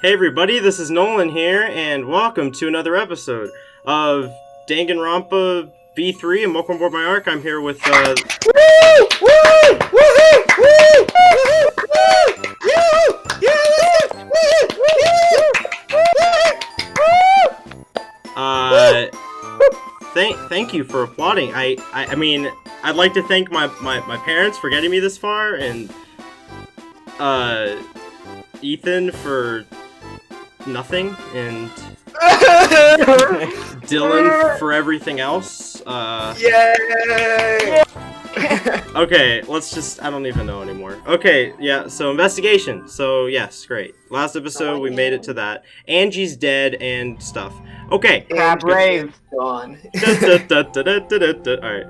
Hey everybody, this is Nolan here, and welcome to another episode of Danganronpa V3, and welcome aboard my arc. I'm here with, Thank you for applauding. I mean, I'd like to thank my parents for getting me this far, and, Ethan for nothing, and Dylan for everything else. Yay! Okay, let's just, I don't even know anymore. Okay, yeah, so investigation. So, yes, great. Last episode, we made it to that. Angie's dead and stuff. Okay. Brave. Gone. Alright.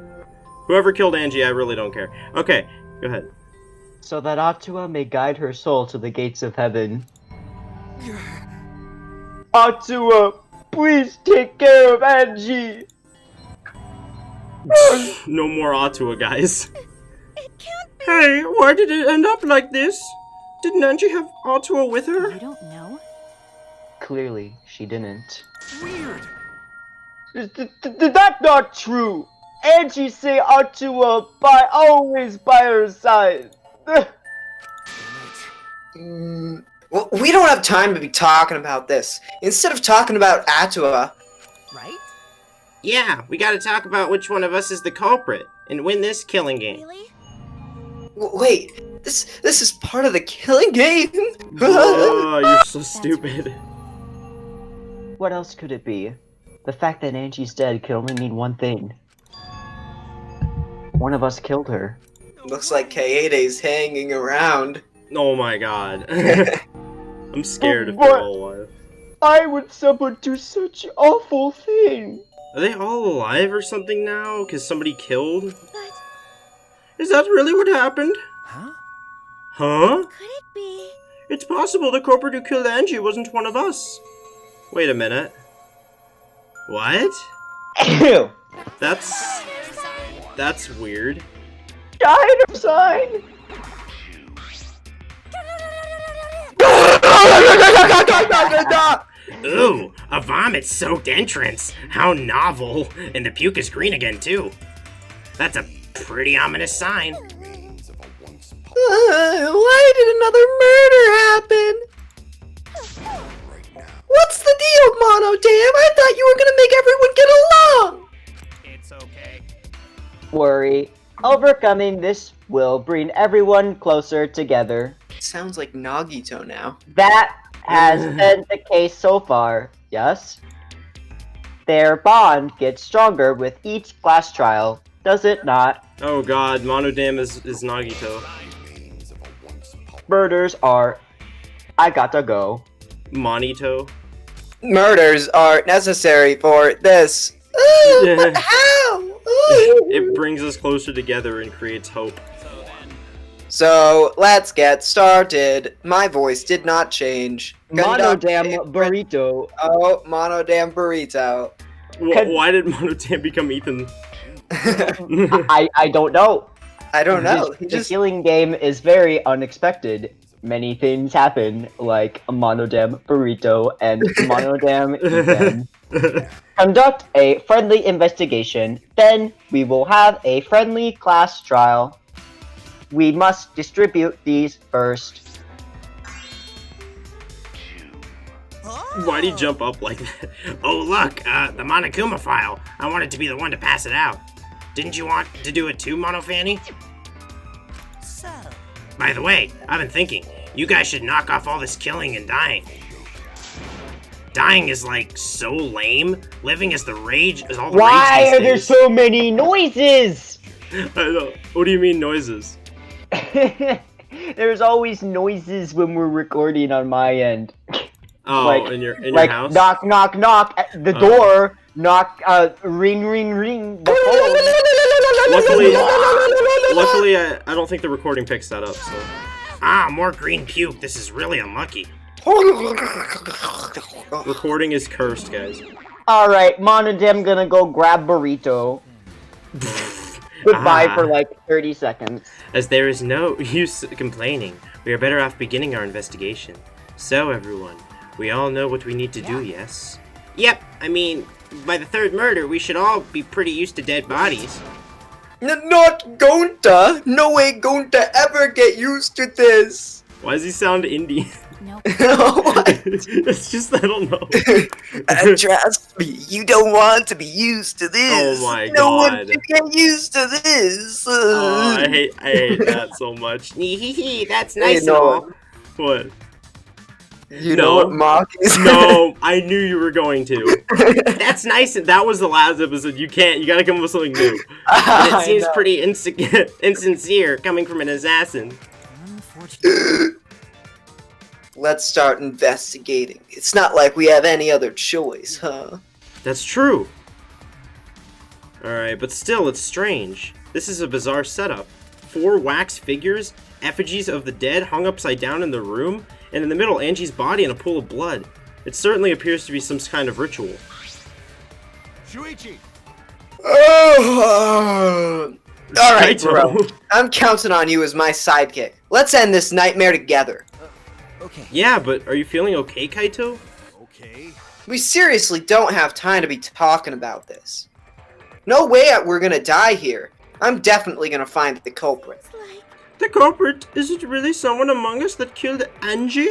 Whoever killed Angie, I really don't care. Okay, go ahead. So that Atua may guide her soul to the gates of heaven. Atua, please take care of Angie! No more Atua, guys. Hey, why did it end up like this? Didn't Angie have Atua with her? I don't know. Clearly, she didn't. Weird. That's not true! Angie say Atua always by her side. Well, we don't have time to be talking about this. Instead of talking about Atua... Right? Yeah, we gotta talk about which one of us is the culprit and win this killing game. Really? Wait, this is part of the killing game? Oh, you're so stupid. What else could it be? The fact that Angie's dead could only mean one thing. One of us killed her. Looks like Kaede's hanging around. Oh my god. I'm scared if But they're all alive. I would someone do such awful thing. Are they all alive or something now? Because somebody killed? But Is that really what happened? huh? Huh? Could it be? It's possible the culprit who killed Angie wasn't one of us. Wait a minute. What? Ew! That's weird. Dino sign! Ooh, a vomit-soaked entrance. How novel. And the puke is green again, too. That's a pretty ominous sign. Why did another murder happen? What's the deal, Mono Damn? I thought you were gonna make everyone get along! It's okay. Worry. Overcoming this will bring everyone closer together. Sounds like Nagito now. That has been the case so far, yes? Their bond gets stronger with each class trial, does it not? Oh god, Monodam is Nagito. Murders are... I gotta go. Monito. Murders are necessary for this. But how? It brings us closer together and creates hope. So, let's get started. My voice did not change. Monodam burrito. Oh, Monodam burrito. Why did Monodam become Ethan? I don't know. I don't know. He The just healing game is very unexpected. Many things happen, like a Monodam burrito and Monodam Ethan. Conduct a friendly investigation, then we will have a friendly class trial. We must distribute these first. Why'd he jump up like that? Oh look, the Monokuma file. I wanted to be the one to pass it out. Didn't you want to do it too, Monofanny? So, By the way, I've been thinking, you guys should knock off all this killing and dying. Dying is like so lame. Living is the rage, is all the Why rage these are there days. so many noises? I know. What do you mean noises? There's always noises when we're recording on my end. Oh, Like- in your Like house? knock, knock, knock at the door. Knock, ring, ring, ring. The Luckily, I don't think the recording picks that up, so. Ah, more green puke. This is really unlucky. Recording is cursed, guys. All right, Monodam gonna go grab burrito. Goodbye for like 30 seconds. As there is no use complaining, we are better off beginning our investigation. So, everyone, We all know what we need to do, yes? Yep, I mean, by the third murder, we should all be pretty used to dead bodies. Not going to. No way going to ever get used to this. Why does he sound Indian? Nope. What? It's just, I don't know. Trust me, you don't want to be used to this. Oh my no one God. can get used to this. Oh, I hate that so much. That's nice and know all. What? You No. know what mock is? No, I knew you were going to. That's nice. That was the last episode. You gotta come up with something new. But it I seems know. pretty insincere coming from an assassin. Unfortunate. Let's start investigating. It's not like we have any other choice, huh? That's true. Alright, but still, it's strange. This is a bizarre setup. 4 wax figures, effigies of the dead hung upside down in the room, and in the middle, Angie's body and a pool of blood. It certainly appears to be some kind of ritual. Shuichi. Oh! Alright, Kaito. bro. I'm counting on you as my sidekick. Let's end this nightmare together. Okay. Yeah, but are you feeling okay, Kaito? Okay. We seriously don't have time to be talking about this. No way we're gonna die here. I'm definitely gonna find the culprit. The culprit? Is it really someone among us that killed Angie?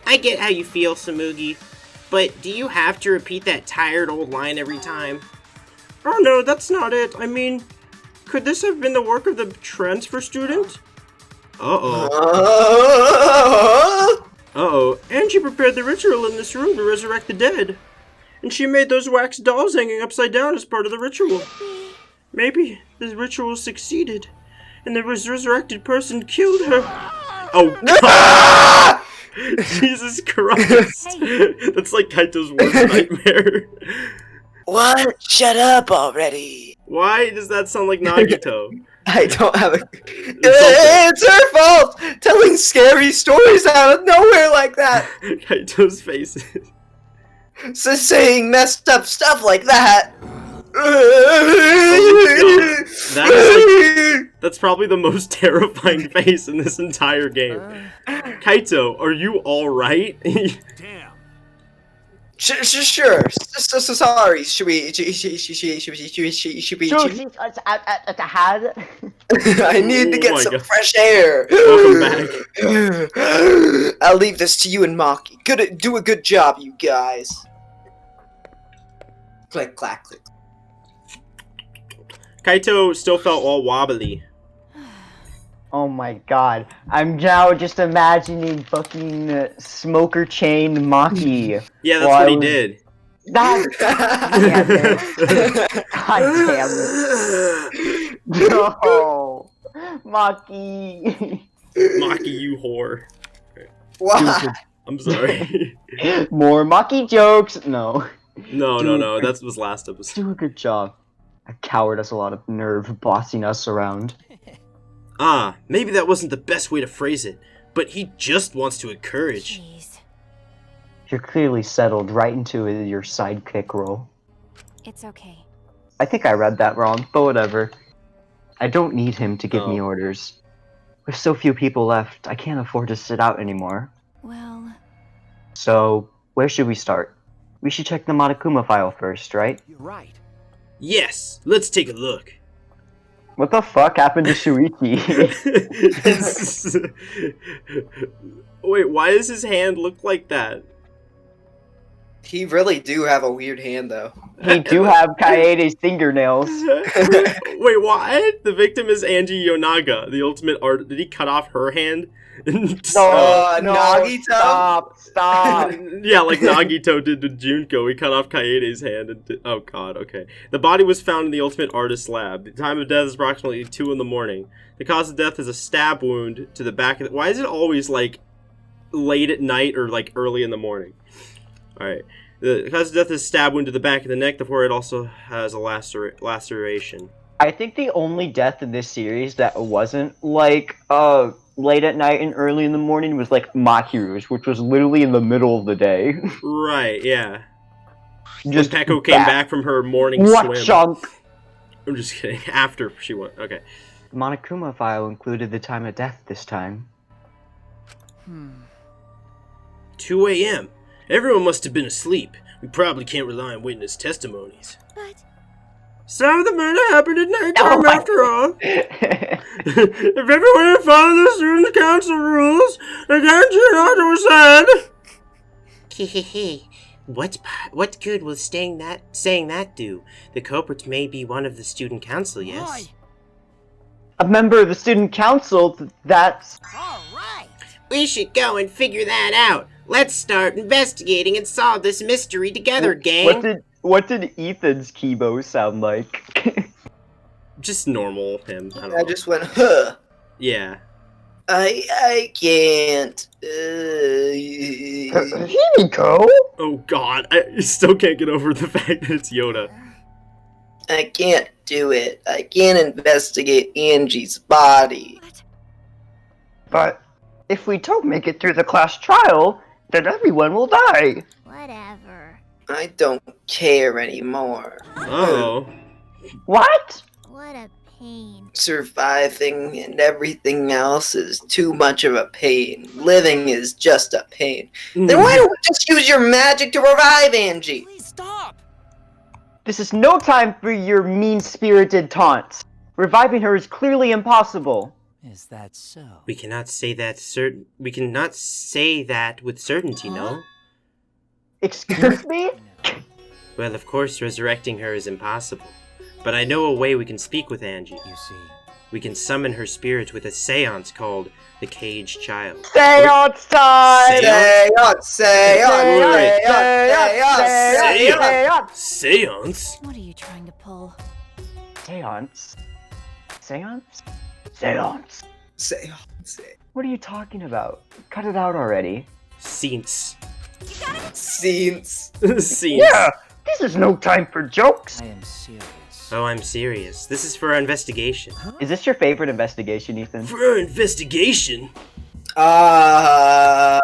I get how you feel, Samugi. But do you have to repeat that tired old line every time? Oh no, that's not it. I mean, could this have been the work of the transfer student? Uh-oh. Uh-oh. Angie prepared the ritual in this room to resurrect the dead. And she made those wax dolls hanging upside down as part of the ritual. Maybe the ritual succeeded, and the resurrected person killed her. Oh, God! Jesus Christ! That's like Kaito's worst nightmare. What? Shut up already. Why does that sound like Nagito? I don't have a... It's her fault! Telling scary stories out of nowhere like that! Kaito's faces. So saying messed up stuff like that! That is That's probably the most terrifying face in this entire game. Kaito, are you alright? Damn. Sure. So sorry. Should we? Had. I need to Oh get my some God. fresh air. Welcome back. I'll leave this to you and Maki. Do a good job, you guys. Click, clack, click. Kaito still felt all wobbly. Oh my god. I'm now just imagining fucking smoker chain Maki. Yeah, that's Well, what I he was- did. God damn it. God damn it. No. Maki. Maki, you whore. Why? I'm sorry. More Maki jokes. No. No, that was last episode. Do a good job. A coward has a lot of nerve bossing us around. Ah, maybe that wasn't the best way to phrase it, but he just wants to encourage. Jeez. You're clearly settled right into your sidekick role. It's okay. I think I read that wrong, but whatever. I don't need him to give me Oh. orders. With so few people left, I can't afford to sit out anymore. Well, So, where should we start? We should check the Monokuma file first, right? you're right. Yes, let's take a look. What the fuck happened to Shuichi? Wait, why does his hand look like that? He really do have a weird hand, though. He do have Kaede's fingernails. Wait, what? The victim is Angie Yonaga, the ultimate art. Did he cut off her hand? Nagito? Stop. Yeah, like Nagito did to Junko. He cut off Kaede's hand. And oh god, okay. The body was found in the Ultimate Artist lab. The time of death is approximately 2 in the morning. The cause of death is a stab wound to the back of the... Why is it always, like, late at night or, like, early in the morning? Alright. The cause of death is a stab wound to the back of the neck. The forehead also has a laceration. I think the only death in this series that wasn't, like, late at night and early in the morning was, like, Mahiru's, which was literally in the middle of the day. Right, yeah. Just When Peko came back from her morning What swim. chunk? I'm just kidding. After she went. Okay. The Monokuma file included the time of death this time. 2 a.m. Everyone must have been asleep. We probably can't rely on witness testimonies. But Some of the murder happened at nighttime Oh my- after all. If everyone had followed the student council rules, the canteen order was said. Hehehe. What good will saying that do? The culprit may be one of the student council, yes? why? A member of the student council, that's... All right. We should go and figure that out. Let's start investigating and solve this mystery together, gang. What did Ethan's Kibo sound like? Just normal him. I don't I know. just went, huh. Yeah. I can't. Himiko? Oh god, I still can't get over the fact that it's Yoda. I can't do it. I can't investigate Angie's body. What? But if we don't make it through the class trial, then everyone will die. Whatever. I don't care anymore. Oh. What? What a pain. Surviving and everything else is too much of a pain. Living is just a pain. Then why don't we just use your magic to revive Angie? Please stop. This is no time for your mean-spirited taunts. Reviving her is clearly impossible. Is that so? We cannot say that with certainty, no? Excuse me? Well, of course, resurrecting her is impossible. But I know a way we can speak with Angie. You see. We can summon her spirit with a seance called the Caged Child. Seance time! Seance? Seance! Seance! Seance? What are you trying to pull? Seance? Seance? Seance? Seance. What are you talking about? Cut it out already. Seance. Scenes. Seance. Yeah! This is no time for jokes! I am serious. Oh, I'm serious. This is for our investigation. Is this your favorite investigation, Ethan? For our investigation? I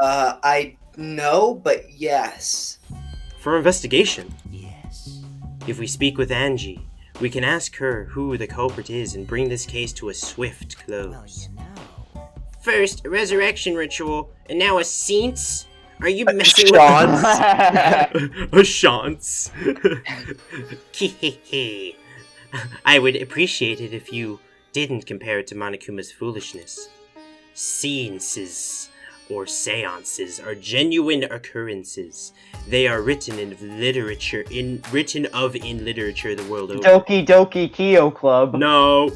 know, but yes. For our investigation? Yes. If we speak with Angie, we can ask her who the culprit is and bring this case to a swift Well, close. you know. First, a resurrection ritual, and now a seance? Are you messing Sean? with a chance? I would appreciate it if you didn't compare it to Monokuma's foolishness. Seances, or seances, are genuine occurrences. They are written in literature in literature the world over. Doki Doki Kyo Club. No.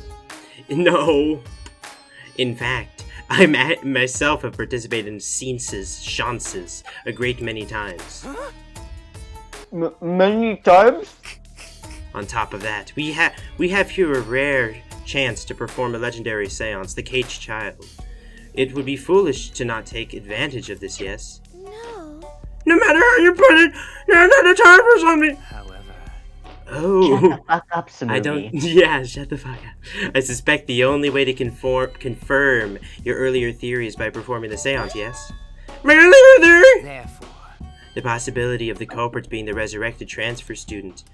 In fact, I myself have participated in seances, a great many times. Many times? On top of that, we have here a rare chance to perform a legendary seance, the Caged Child. It would be foolish to not take advantage of this, yes? No. No matter how you put it, there's not time for something. However. Oh. Shut the fuck up, Samumi. I don't. Yeah, shut the fuck up. I suspect the only way to confirm your earlier theory is by performing the seance, yes? My earlier theory? Therefore. The possibility of the culprit being the resurrected transfer student.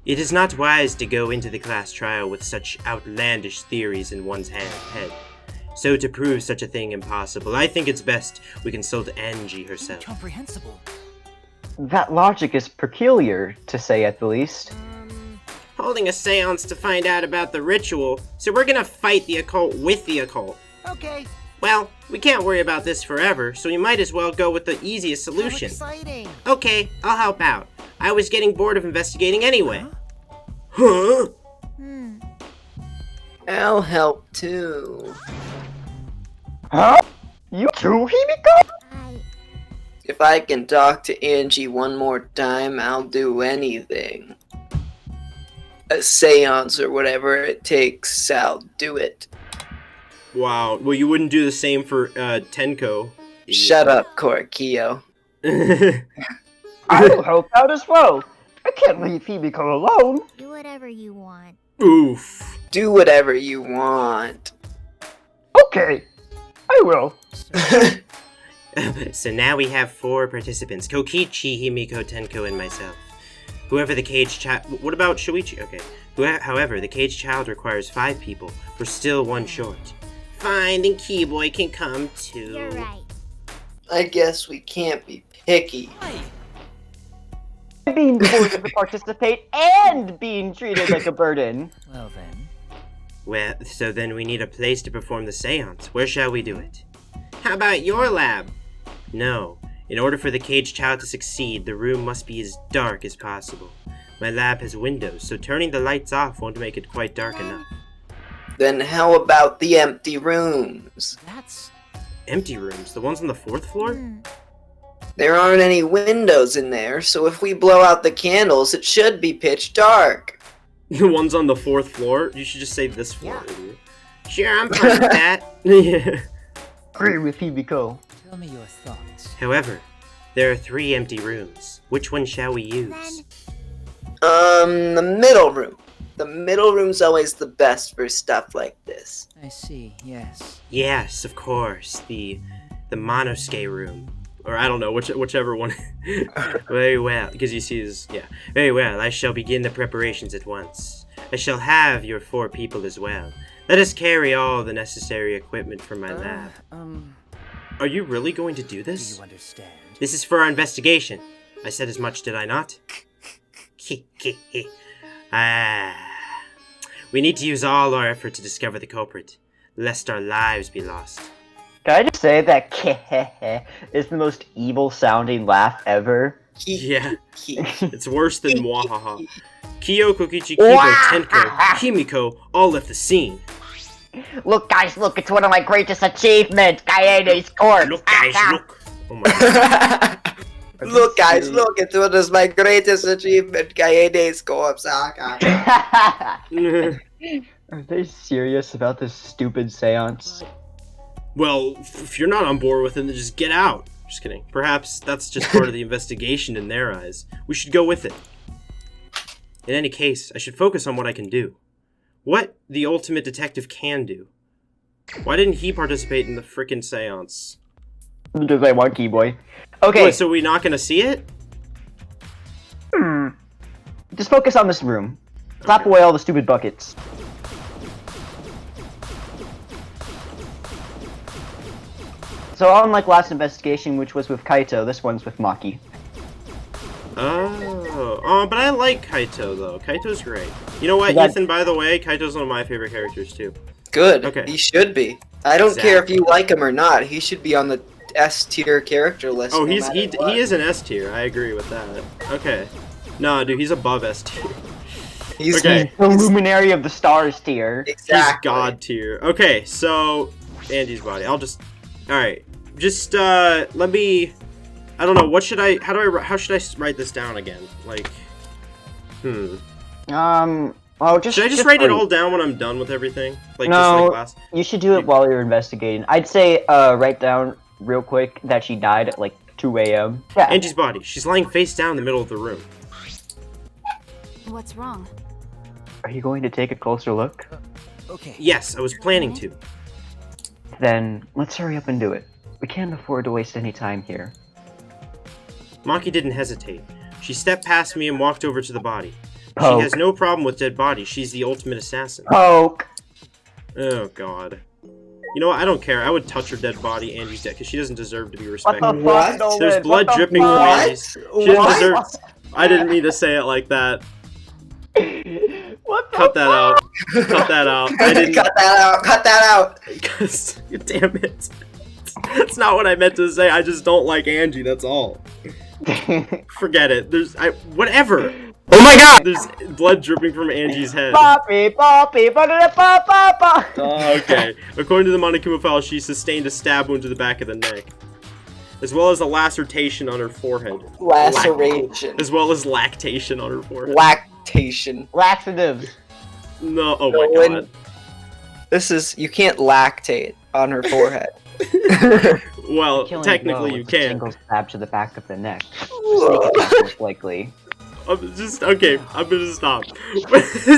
It is not wise to go into the class trial with such outlandish theories in one's head. So to prove such a thing impossible, I think it's best we consult Angie herself. Incomprehensible. That logic is peculiar, to say at the least. Holding a seance to find out about the ritual, so we're gonna fight the occult with the occult. Okay. Well, we can't worry about this forever, so we might as well go with the easiest solution. How exciting. Okay, I'll help out. I was getting bored of investigating anyway. Huh? I'll help too. Huh? You too, Himiko? If I can talk to Angie one more time, I'll do anything. A seance or whatever it takes, I'll do it. Wow. Well, you wouldn't do the same for Tenko. Shut up, Korikio. I'll help out as well. I can't leave Himiko alone. Do whatever you want. Oof. Do whatever you want. Okay, I will. So now we have 4 participants: Kokichi, Himiko, Tenko, and myself. Whoever the caged child. What about Shuichi? Okay. However, the caged child requires 5 people. We're still 1 short. Fine, then Keyboy can come too. You're right. I guess we can't be picky. Being forced to participate and being treated like a burden. Well then. Well, so then we need a place to perform the seance. Where shall we do it? How about your lab? No. In order for the caged child to succeed, the room must be as dark as possible. My lab has windows, so turning the lights off won't make it quite dark enough. Then how about the empty rooms? That's... Empty rooms? The ones on the 4th floor? Hmm. There aren't any windows in there, so if we blow out the candles, it should be pitch dark. The ones on the 4th floor? You should just say this floor, idiot. Sure, I'm fine with that. Yeah. Agree with Hibiko. Tell me your thoughts. However, there are 3 empty rooms. Which one shall we use? The middle room. The middle room's always the best for stuff like this. I see, yes. Yes, of course. The Monosuke room. Or I don't know, whichever one. Very well, because you see his... Yeah. Very well, I shall begin the preparations at once. I shall have your 4 people as well. Let us carry all the necessary equipment from my lab. Are you really going to do Do this? you understand? This is for our investigation. I said as much, did I not? We need to use all our effort to discover the culprit, lest our lives be lost. Can I just say that Kehehe is the most evil sounding laugh ever? Yeah, it's worse than Mwahaha. Kyoko, Kichikiko, Tenko, Himiko all left the scene. Look guys, look, it's one of my greatest achievements, Kaede's corpse! Look, guys, look. Oh my god. Look, guys, look, it was my greatest achievement, Kaede's corpse. Are they serious about this stupid seance? Well, if you're not on board with it, then just get out. Just kidding. Perhaps that's just part of the investigation in their eyes. We should go with it. In any case, I should focus on what I can do. What the ultimate detective can do. Why didn't he participate in the frickin' seance? Because I want Key Boy. Okay. Wait, so we're not gonna see it? Just focus on this room. Slap away all the stupid buckets. So unlike last investigation, which was with Kaito, this one's with Maki. Oh, but I like Kaito though. Kaito's great. You know what, That- Ethan, by the way, Kaito's one of my favorite characters too. Good. Okay. He should be. I don't care if you like him or not. He should be on the S tier character list. Oh, no he matter what. is an S tier. I agree with that. Okay. Nah, dude, he's above S tier. He's Okay. The Luminary of the Stars tier. exactly. He's god tier. Okay, so Andy's body. I'll just. All right. Just let me. I don't know. What should I? How should I write this down again? Like, Oh, just should I just write it all down when I'm done with everything? Like just No. like last. You should do it while you're investigating. I'd say, write down real quick that she died at like 2 a.m. Yeah. Angie's body. She's lying face down in the middle of the room. What's wrong? Are you going to take a closer look? Okay. Yes, I was planning to. Then let's hurry up and do it. We can't afford to waste any time here. Maki didn't hesitate. She stepped past me and walked over to the body. Poke. She has no problem with dead bodies. She's the ultimate assassin. Poke. Oh god. You know what? I don't care. I would touch her dead body, Angie's dead, because she doesn't deserve to be What respected. the What? fuck, Nolan? There's What blood the dripping from fuck? Angie's. She doesn't What? deserve. I didn't mean to say it like that. What the Cut that out. Cut that out. I didn't. Cut that out. Cut that out. Because, damn it. That's not what I meant to say. I just don't like Angie. That's all. Forget it. Whatever. Oh my god. There's blood dripping from Angie's head. Poppy, poppy, ba-da-da-pa-pa-pa. Oh, okay. According to the Monokuma file, she sustained a stab wound to the back of the neck, as well as a laceration on her forehead. Laceration. As well as lactation on her forehead. Lactation. Laxatives. No, oh my Nolan. god. This is, you can't lactate on her forehead. Well, Killing technically blow you with a can. single stab to the back of the neck. Sneak attack, most likely. Okay, I'm gonna stop.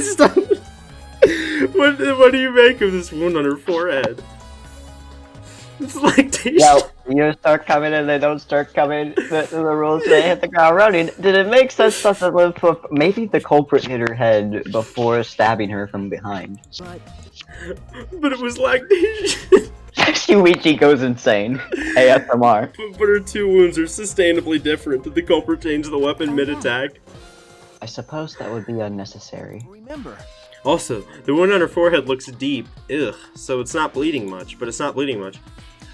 Stop. What do you make of this wound on her forehead? It's lactation. Yo, you start coming and they don't start coming. The rules say hit the ground running. Did it make sense that the live for maybe the culprit hit her head before stabbing her from behind? But But it was lactation. Shuichi goes insane. ASMR. But her 2 wounds are sustainably different. Did the culprit change the weapon mid-attack? I suppose that would be unnecessary. Remember. Also, the wound on her forehead looks deep. Ugh. So it's not bleeding much. But it's not bleeding much.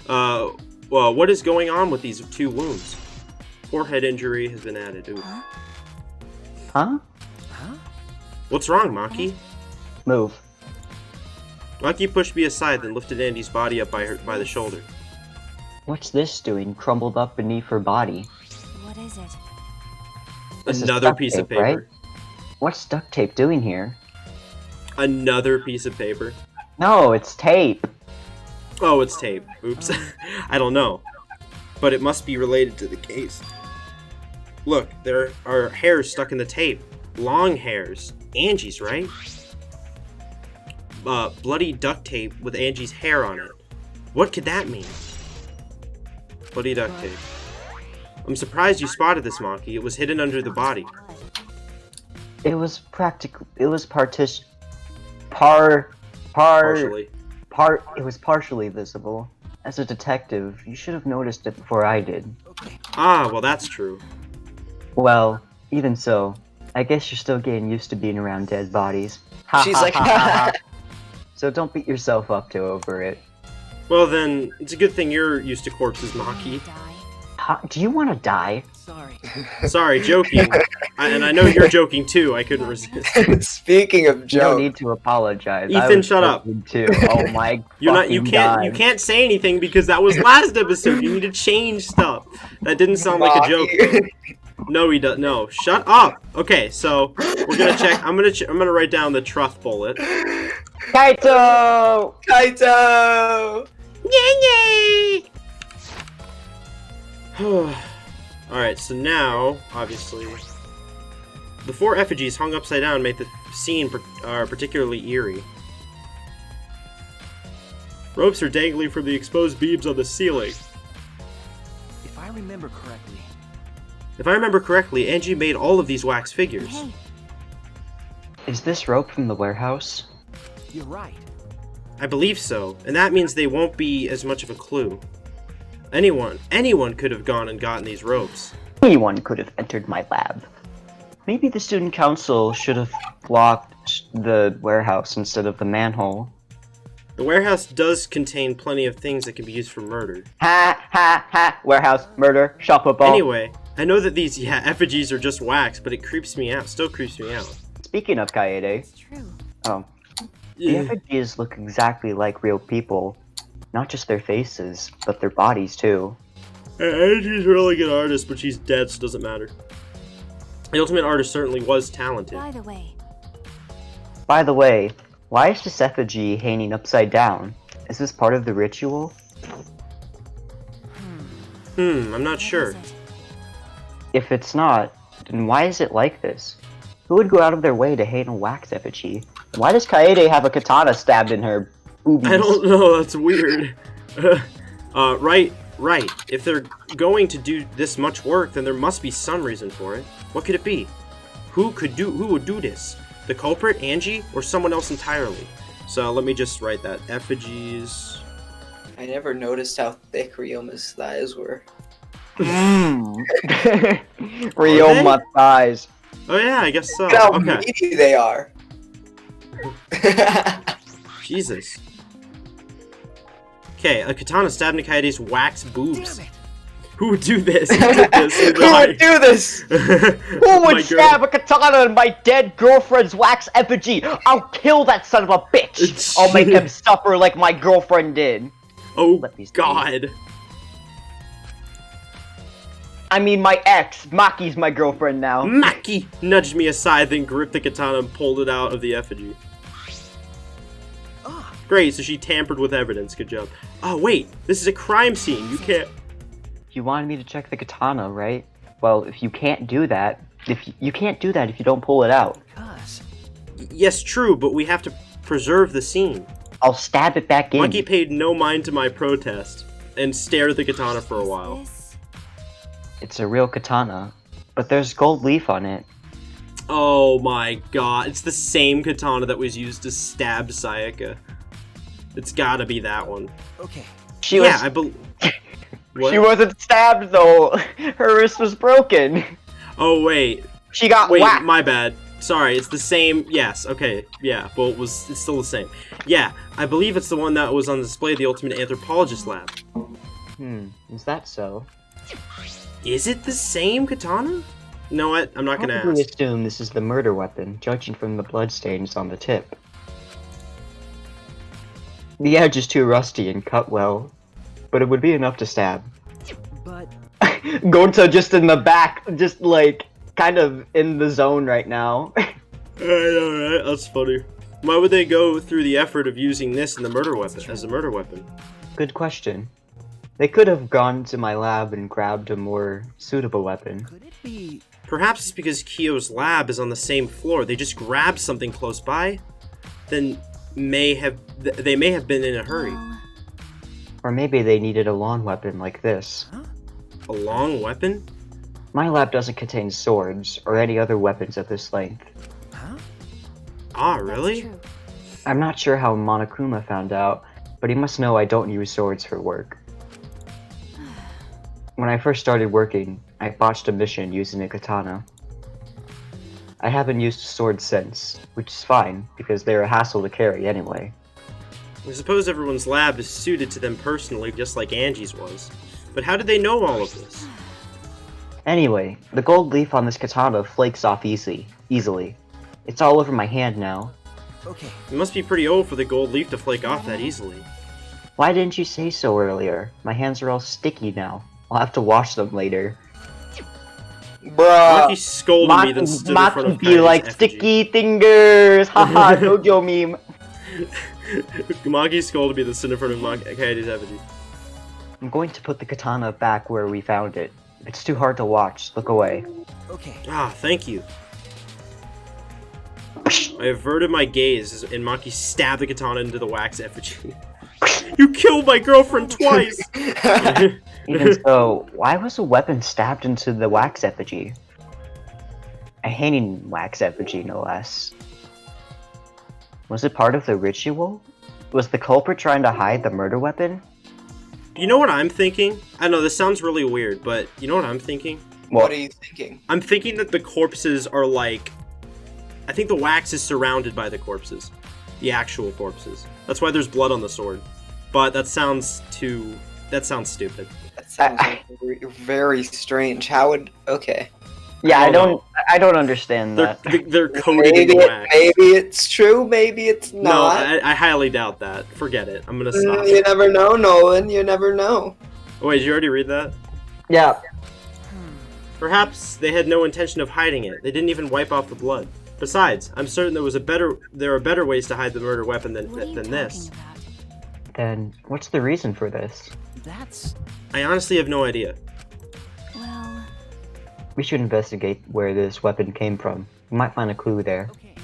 Well, what is going on with these 2 wounds? Forehead injury has been added. Ooh. Huh? Huh? What's wrong, Maki? Move. Maki pushed me aside, then lifted Andy's body up by the shoulder. What's this doing, crumbled up beneath her body? What is it? This is Another duct piece of tape, paper. right? What's duct tape doing here? Another piece of paper. No, it's tape. Oh, it's tape. Oops. I don't know. But it must be related to the case. Look, there are hairs stuck in the tape. Long hairs. Angie's, right? Bloody duct tape with Angie's hair on it. What could that mean? Bloody duct tape. I'm surprised you spotted this, Monkey. It was hidden under the body. It was Partially. It was partially visible. As a detective, you should have noticed it before I did. Okay. Ah, well that's true. Well, even so, I guess you're still getting used to being around dead bodies. Ha, She's ha, like, ha, ha, ha. So don't beat yourself up over it. Well then, it's a good thing you're used to corpses, Maki. Do you want to die? Sorry. Sorry, joking. And I know you're joking too. I couldn't resist. Speaking of You don't jokes, need to apologize. Ethan, shut up. Too. Oh my. You fucking can't God. say anything because that was last episode. You need to change stuff. That didn't sound like a joke. No, he does. No, shut up. Okay, so we're gonna check. I'm gonna write down the truth bullet. Kaito! Kaito! Yay! Alright, so now, obviously, the 4 effigies hung upside down make the scene particularly eerie. Ropes are dangling from the exposed beams on the ceiling. If I remember correctly, Angie made all of these wax figures. Hey, Is this rope from the warehouse? you're right. I believe so, and that means they won't be as much of a clue. Anyone could have gone and gotten these ropes. Anyone could have entered my lab. Maybe the student council should have blocked the warehouse instead of the manhole. The warehouse does contain plenty of things that can be used for murder. Ha ha ha! Warehouse, murder, shop football. Anyway, I know that these effigies are just wax, but it creeps me out. Still creeps me out. Speaking of Kaede, It's true. the effigies look exactly like real people. Not just their faces, but their bodies too. Angie's a really good artist, but she's dead, so it doesn't matter. The ultimate artist certainly was talented. By the way, why is this effigy hanging upside down? Is this part of the ritual? I'm not what sure. is it? If it's not, then why is it like this? Who would go out of their way to hang a wax effigy? And why does Kaede have a katana stabbed in her boobies? I don't know, that's weird. Right. If they're going to do this much work, then there must be some reason for it. What could it be? Who would do this? The culprit, Angie, or someone else entirely? So let me just write that. Effigies. I never noticed how thick Ryoma's thighs were. Ryoma thighs. Oh yeah, I guess so. Look how Okay. meaty they are. Jesus. Okay, a katana stabbed into Kaede's wax boobs. Damn it. Who would do this? Who did this? Who would do this? Who would stab a katana in my dead girlfriend's wax effigy? I'll kill that son of a bitch! I'll make him suffer like my girlfriend did. Oh Let me see. God. I mean my ex. Maki's my girlfriend now. Maki nudged me aside, then gripped the katana and pulled it out of the effigy. Ah, Great, so she tampered with evidence. Good job. Oh wait, this is a crime scene. You can't. You wanted me to check the katana, right? Well, if you can't do that, if you can't do that if you don't pull it out. because Yes, true, but we have to preserve the scene. I'll stab it back in. Maki paid no mind to my protest and stared at the katana for a while. It's a real katana, but there's gold leaf on it. Oh my God, it's the same katana that was used to stab Sayaka. It's gotta be that one. okay, She yeah, was. I believe. What? She wasn't stabbed though. Her wrist was broken. Oh wait, She got wait, whacked. my bad. Sorry, it's the same. Yes, okay, yeah. Well, it's still the same. Yeah, I believe it's the one that was on display at the Ultimate Anthropologist Lab. Is that so? Is it the same katana? You know what? I'm not gonna Probably ask. assume this is the murder weapon, judging from the bloodstains on the tip. The edge is too rusty and cut well, but it would be enough to stab. But Gonta just in the back, just like kind of in the zone right now. Alright, that's funny. Why would they go through the effort of using this in the murder weapon as a murder weapon? Good question. They could have gone to my lab and grabbed a more suitable weapon. could it be? Perhaps it's because Kyo's lab is on the same floor. They just grabbed something close by. Then they may have been in a hurry. Or maybe they needed a long weapon like this. A long weapon? My lab doesn't contain swords or any other weapons of this length. Huh? Ah, really? I'm not sure how Monokuma found out, but he must know I don't use swords for work. When I first started working, I botched a mission using a katana. I haven't used a sword since, which is fine, because they're a hassle to carry anyway. I suppose everyone's lab is suited to them personally, just like Angie's was. But how did they know all of this? Anyway, the gold leaf on this katana flakes off easily. It's all over my hand now. Okay. It must be pretty old for the gold leaf to flake off that easily. Why didn't you say so earlier? My hands are all sticky now. I'll have to wash them later. Maki Bruh. scolded me, then stood in front of Maki be Coyote's like effigy. sticky fingers. Haha, Dojo meme. Maki scolded me, then stood in front of Coyote's effigy. I'm going to put the katana back where we found it. If it's too hard to watch, look away. Okay. Ah, thank you. I averted my gaze and Maki stabbed the katana into the wax effigy. You killed my girlfriend twice! Even so, why was a weapon stabbed into the wax effigy? A hanging wax effigy, no less. Was it part of the ritual? Was the culprit trying to hide the murder weapon? You know what I'm thinking? I know this sounds really weird, but you know what I'm thinking? What are you thinking? I'm thinking that the corpses are like... I think the wax is surrounded by the corpses. The actual corpses. That's why there's blood on the sword. But that sounds too... That sounds stupid. That sounds very, very strange. How would... Okay. Yeah, I don't I don't understand They're, that. they're coated in Maybe, wax. maybe it's true, maybe it's No, not. I highly doubt that. Forget it. I'm gonna stop. You never know, Nolan. You never know. Oh, wait, did you already read that? Yeah, Perhaps they had no intention of hiding it. They didn't even wipe off the blood. Besides, I'm certain there are better ways to hide the murder weapon than this. then what's the reason for this? That's. I honestly have no idea. Well. We should investigate where this weapon came from. We might find a clue there. Okay.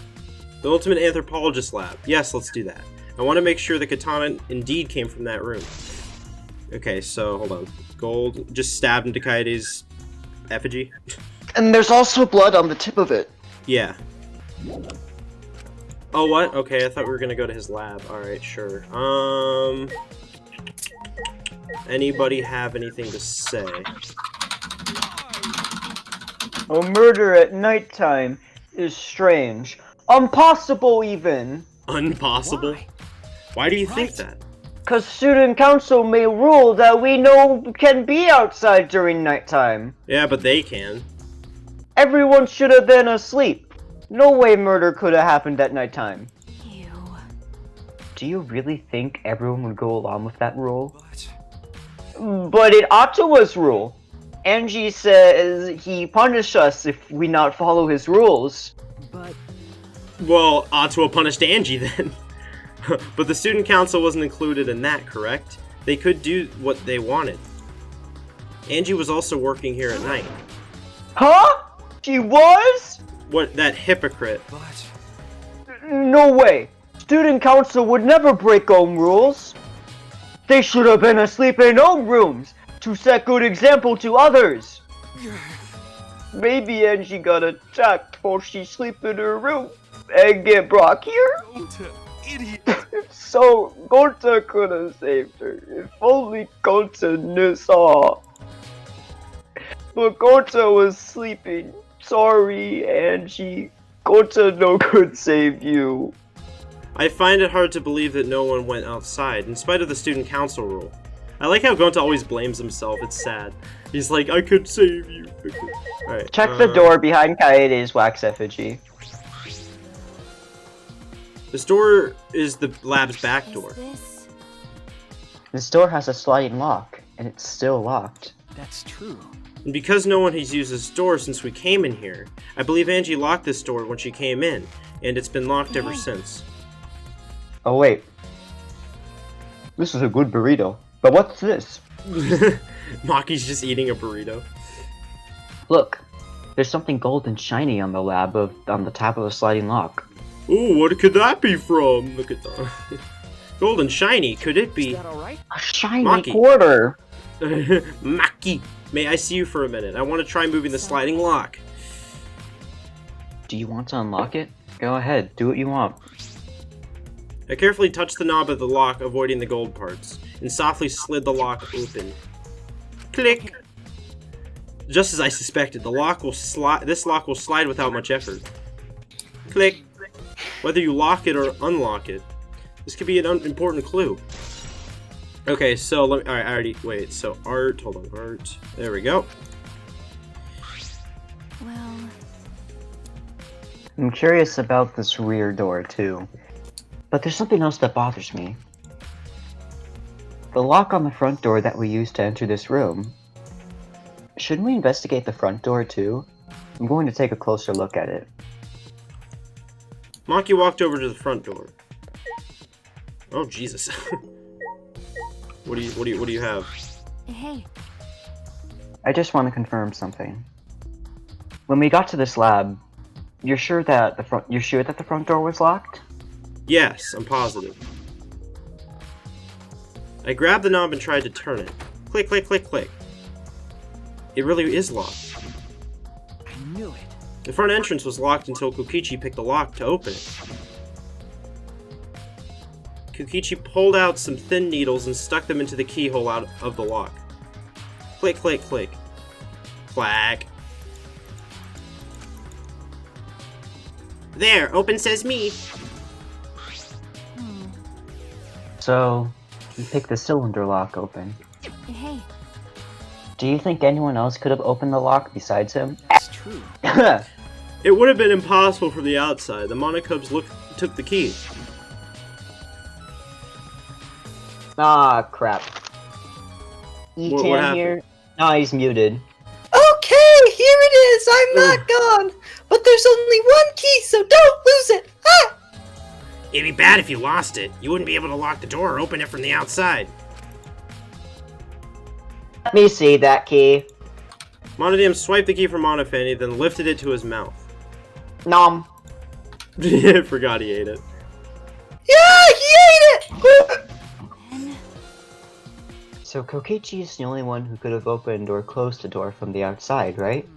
The Ultimate Anthropologist Lab. Yes, let's do that. I want to make sure the katana indeed came from that room. Okay, so hold on. Gold just stabbed into Kaede's effigy. And there's also blood on the tip of it. Yeah. Oh, what? Okay, I thought we were gonna go to his lab. Alright, sure. Anybody have anything to say? A murder at nighttime is strange. Impossible even. Impossible? Why do you think Right. that? Cause student council may rule that we can be outside during nighttime. Yeah, but they can. Everyone should have been asleep. No way murder could have happened at nighttime. Ew. Do you really think everyone would go along with that rule? But. But it Ottawa's rule. Angie says he punish us if we not follow his rules. But. Well, Ottawa punished Angie then. But the student council wasn't included in that, correct? They could do what they wanted. Angie was also working here at night. Huh? She was? What, that hypocrite? But. No way. Student council would never break own rules. They should have been asleep in own rooms to set good example to others. Maybe Angie got attacked while she sleep in her room and get brought here? Idiot. So, Gota could have saved her. If only Gota knew saw. But Gota was sleeping. Sorry, Angie. Gota no could save you. I find it hard to believe that no one went outside, in spite of the student council rule. I like how Gonta always blames himself, it's sad. He's like, I could save you. Alright. Check the door behind Kaede's wax effigy. This door is the lab's back Is door. this? This door has a sliding lock, and it's still locked. That's true. And because no one has used this door since we came in here, I believe Angie locked this door when she came in, and it's been locked ever since. Oh wait. This is a good burrito. But what's this? Maki's just eating a burrito. Look, there's something gold and shiny on the top of the sliding lock. Ooh, what could that be from? Look at that. Gold and shiny, could it Is be? that alright? A shiny Maki. quarter! Maki! May I see you for a minute? I want to try moving the sliding lock. Do you want to unlock it? Go ahead, do what you want. I carefully touched the knob of the lock, avoiding the gold parts, and softly slid the lock open. Click! Just as I suspected, this lock will slide without much effort. Click! Whether you lock it or unlock it, this could be an important clue. Okay, so alright, I already, wait, so art, hold on, art, there we go. Well, I'm curious about this rear door too. But there's something else that bothers me. The lock on the front door that we used to enter this room. Shouldn't we investigate the front door too? I'm going to take a closer look at it. Maki walked over to the front door. Oh Jesus. What do you have? hey, I just want to confirm something. When we got to this lab, you're sure that the front door was locked? Yes, I'm positive. I grabbed the knob and tried to turn it. Click, click, click, click. It really is locked. I knew it. The front entrance was locked until Kokichi picked the lock to open it. Kokichi pulled out some thin needles and stuck them into the keyhole out of the lock. Click, click, click. Clack. There, open says me. hmm, So, you picked the cylinder lock open. hey, Do you think anyone else could have opened the lock besides him? That's true. It would have been impossible from the outside. The Monocubs took the key. Ah, crap. What E10 happened? here? No, he's muted. Okay, here it is. I'm not gone. But there's only one key, so don't lose it. Ah! It'd be bad if you lost it. You wouldn't be able to lock the door or open it from the outside. Let me see that key. Monodam swiped the key from Monofani, then lifted it to his mouth. Nom. Forgot he ate it. Yeah, he ate it. then, So Kokichi is the only one who could have opened or closed the door from the outside, right?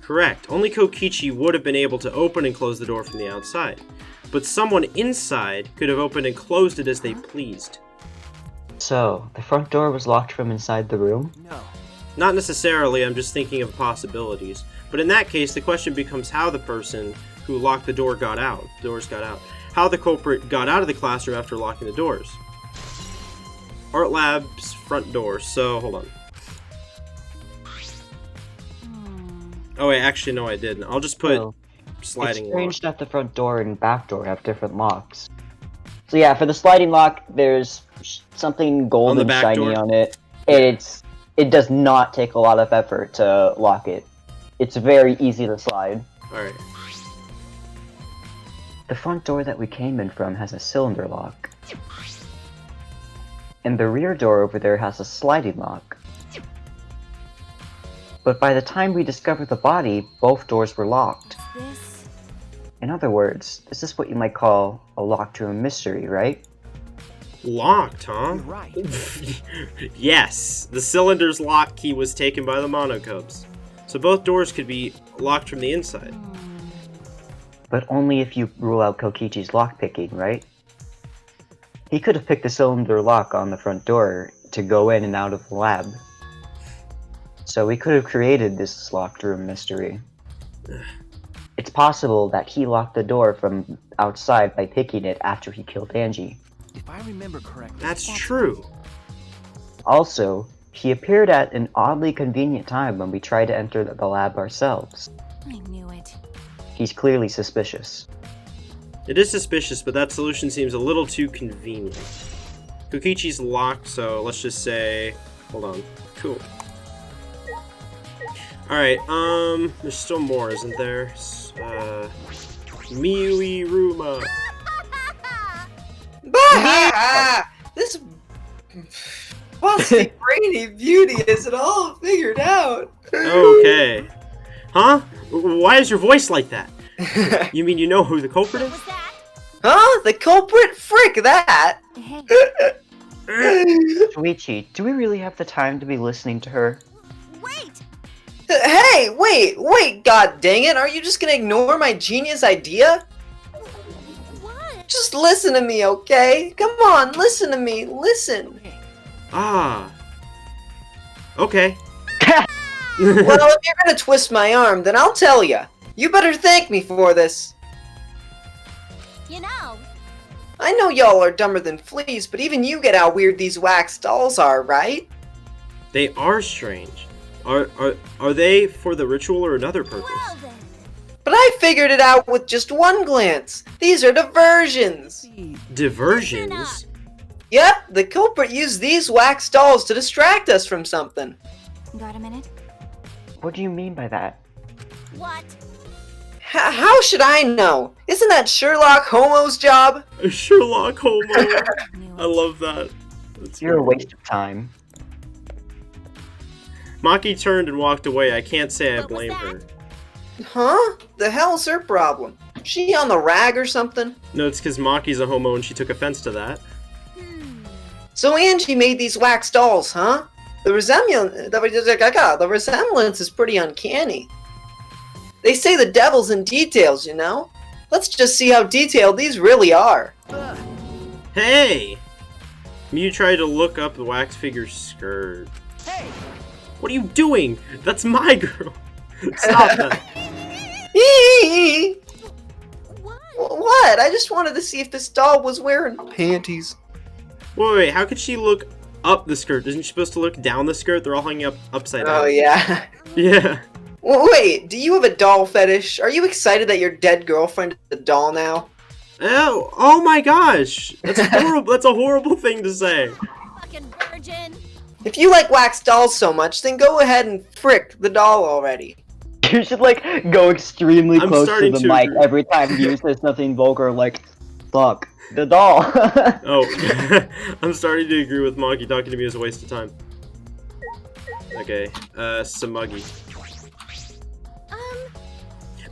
Correct. Only Kokichi would have been able to open and close the door from the outside. But someone inside could have opened and closed it as they pleased. So, the front door was locked from inside the room? No. Not necessarily, I'm just thinking of possibilities. But in that case, the question becomes how the person who locked the doors got out. How the culprit got out of the classroom after locking the doors. Art Lab's front door, so hold on. hmm, Oh wait, actually no I didn't. I'll just put Oh. sliding It's lock. strange that the front door and back door have different locks. So yeah, for the sliding lock, there's something gold On the and back shiny door? on it. It does not take a lot of effort to lock it. It's very easy to slide. Alright. The front door that we came in from has a cylinder lock. And the rear door over there has a sliding lock. But by the time we discovered the body, both doors were locked. this, In other words, this is what you might call a locked room mystery, right? Locked, huh? You're right. Yes, the cylinder's lock key was taken by the Monocubs. So both doors could be locked from the inside. But only if you rule out Kokichi's lockpicking, right? He could have picked the cylinder lock on the front door to go in and out of the lab. So we could have created this locked room mystery. It's possible that he locked the door from outside by picking it after he killed Angie. If I remember correctly, That's true. Also, he appeared at an oddly convenient time when we tried to enter the lab ourselves. I knew it. He's clearly suspicious. It is suspicious, but that solution seems a little too convenient. Kokichi's locked, so let's just say... Hold on. Cool. Alright, there's still more, isn't there? Miui Ruma. Bah! This busty brainy beauty is it all figured out. Okay. Huh? Why is your voice like that? You mean you know who the culprit What is? was that? Huh? The culprit? Frick that! Hey, Shuichi, do we really have the time to be listening to her? wait! Hey, wait, god dang it, are you just gonna ignore my genius idea? What? Just listen to me, okay? Come on, listen to me, listen. Ah. Okay. Well, if you're gonna twist my arm, then I'll tell ya. You better thank me for this. You know, I know y'all are dumber than fleas, but even you get how weird these wax dolls are, right? They are strange. Are they for the ritual or another purpose? well then. But I figured it out with just one glance. These are diversions. see, Diversions? Yep, the culprit used these wax dolls to distract us from something. Got a minute? What do you mean by that? What? How should I know? Isn't that Sherlock Holmes' job? Sherlock Holmes. Knew I it. love that. That's You're a funny. waste of time. Maki turned and walked away. I can't say I What was blame that? her. Huh? The hell's her problem? She on the rag or something? No, it's because Maki's a homo and she took offense to that. So Angie made these wax dolls, huh? The resemblance is pretty uncanny. They say the devil's in details, you know? Let's just see how detailed these really are. Hey! Mew tried to look up the wax figure's skirt. hey, What are you doing? That's my girl. Stop that. What? What? I just wanted to see if this doll was wearing panties. Wait, how could she look up the skirt? Isn't she supposed to look down the skirt? They're all hanging up upside down. Oh, yeah. Yeah. Wait, do you have a doll fetish? Are you excited that your dead girlfriend is a doll now? Oh my gosh. That's horrible. That's a horrible thing to say. Fucking virgin. If you like wax dolls so much, then go ahead and frick the doll already. You should like go extremely I'm close to starting the to mic agree. every time you say something vulgar like fuck the doll. Oh, I'm starting to agree with Maki. Talking to me is a waste of time. Okay, Samagi.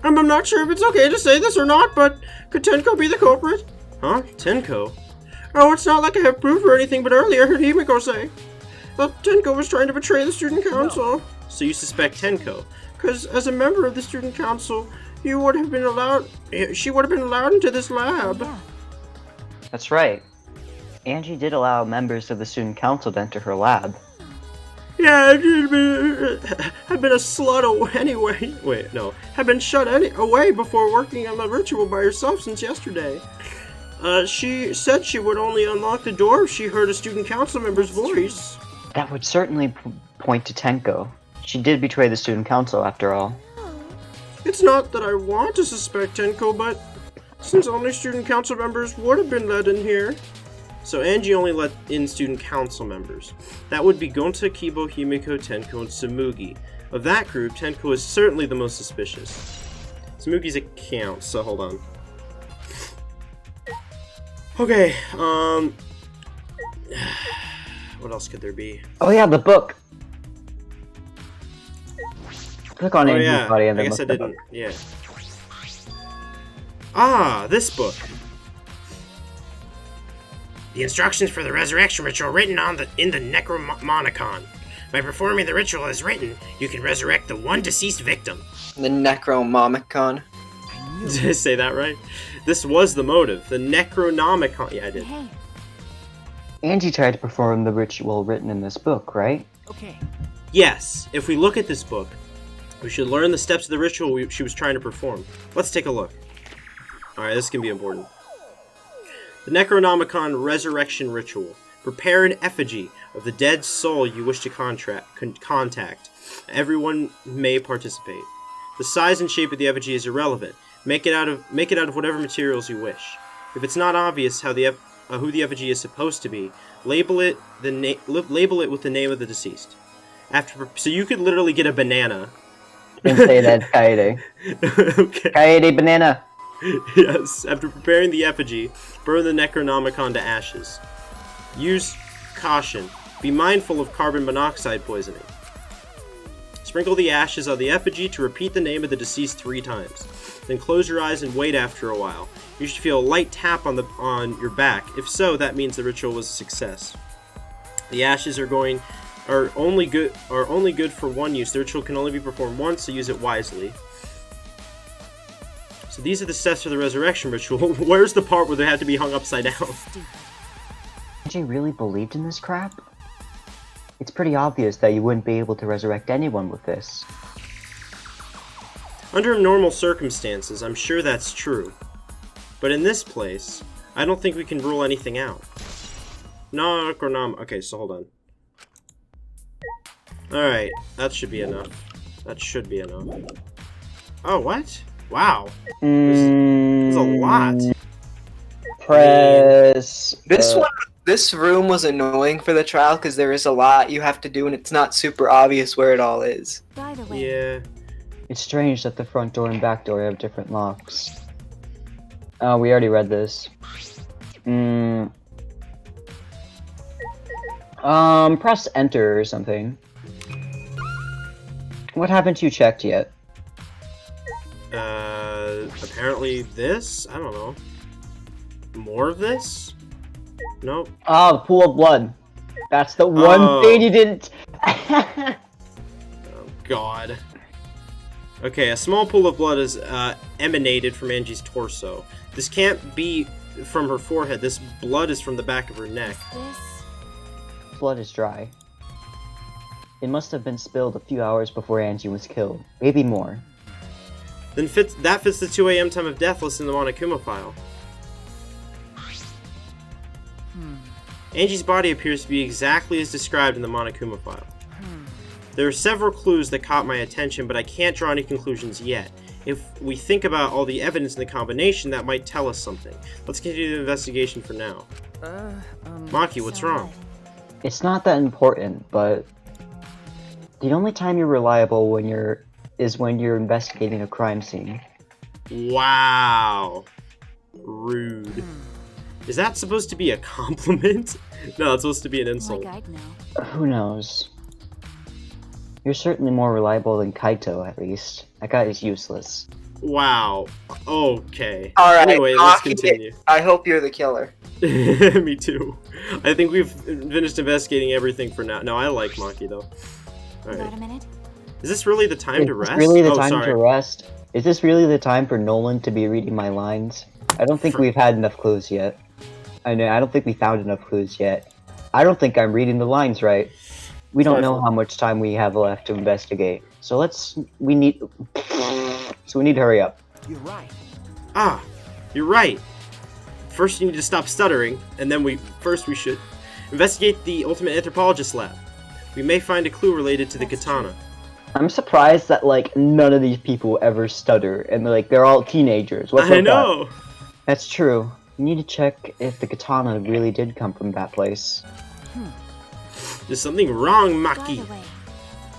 I'm not sure if it's okay to say this or not, but could Tenko be the culprit? Huh? Tenko? Oh, it's not like I have proof or anything, but earlier I heard Himiko say that Tenko was trying to betray the student council. So you suspect Tenko? Because as a member of the student council, you would have been allowed. She would have been allowed into this lab. Yeah. That's right. Angie did allow members of the student council to enter her lab. Yeah, I've been a slut anyway. Wait, no. Have been shut away before working on the ritual by herself since yesterday. She said she would only unlock the door if she heard a student council member's voice. That would certainly point to Tenko. She did betray the student council after all. It's not that I want to suspect Tenko, but since only student council members would have been let in here. So Angie only let in student council members. That would be Gonta, Kibo, Himiko, Tenko, and Samugi. Of that group, Tenko is certainly the most suspicious. Samugi's account, so hold on. Okay, what else could there be? Oh yeah, the book. Click on Oh Angie's yeah, body and I then guess I look at the didn't, book. yeah. Ah, this book. The instructions for the resurrection ritual written in the Necromonicon. By performing the ritual as written, you can resurrect the one deceased victim. The Necronomicon. I knew Did I say that right? This was the motive. The Necronomicon. Yeah, I did. Hey, Angie tried to perform the ritual written in this book, right? Okay. Yes, if we look at this book, we should learn the steps of the ritual she was trying to perform. Let's take a look. Alright, this can be important. The Necronomicon Resurrection Ritual. Prepare an effigy of the dead soul you wish to contact. Everyone may participate. The size and shape of the effigy is irrelevant. Make it out of whatever materials you wish. If it's not obvious how who the effigy is supposed to be, label it with the name of the deceased. So you could literally get a banana And say that's Kaede. Okay. Kaede banana! Yes. After preparing the effigy, burn the Necronomicon to ashes. Use caution. Be mindful of carbon monoxide poisoning. Sprinkle the ashes on the effigy to repeat the name of the deceased 3 times. Then close your eyes and wait after a while. You should feel a light tap on your back. If so, that means the ritual was a success. The ashes are only good for one use. The ritual can only be performed once, so use it wisely. So these are the steps for the resurrection ritual. Where's the part where they had to be hung upside down? Angie really believed in this crap? It's pretty obvious that you wouldn't be able to resurrect anyone with this. Under normal circumstances, I'm sure that's true. But in this place, I don't think we can rule anything out. Okay, so hold on. Alright, that should be enough. That should be enough. Oh, what? Wow. There's a lot. Press... This room was annoying for the trial because there is a lot you have to do and it's not super obvious where it all is. By the way, Yeah. It's strange that the front door and back door have different locks. Oh, we already read this. Press enter or something. What haven't you checked yet? Apparently this? I don't know. More of this? Nope. Oh, pool of blood. That's the one thing you didn't... Oh, God. Okay, a small pool of blood is emanated from Angie's torso. This can't be from her forehead. This blood is from the back of her neck. this Blood is dry. It must have been spilled a few hours before Angie was killed. Maybe more. Then that fits the 2 a.m. time of death listed in the Monokuma file. Angie's body appears to be exactly as described in the Monokuma file. There are several clues that caught my attention, but I can't draw any conclusions yet. If we think about all the evidence in the combination, that might tell us something. Let's continue the investigation for now. Maki, what's wrong? It's not that important, but... The only time you're reliable is when you're investigating a crime scene. Wow. Rude. Is that supposed to be a compliment? No, it's supposed to be an insult. like I'd know. Who knows? You're certainly more reliable than Kaito, at least. That guy is useless. Wow. Okay. Alright, Anyway, let's Maki, continue. I hope you're the killer. Me too. I think we've finished investigating everything for now. No, I like Maki though. Got Alright. a minute? Is this really the time to Is this rest? really the Oh, time sorry. to rest? Is this really the time for Nolan to be reading my lines? I don't think we've had enough clues yet. I don't think we found enough clues yet. I don't think I'm reading the lines right. We don't know how much time we have left to investigate. So we need to hurry up. You're right. Ah, you're right. First you need to stop stuttering, and then we should investigate the Ultimate Anthropologist lab. We may find a clue related to the katana. I'm surprised that none of these people ever stutter, and they're all teenagers. What's I up, know. That's true. We need to check if the katana really did come from that place. There's something wrong, By Maki. the way,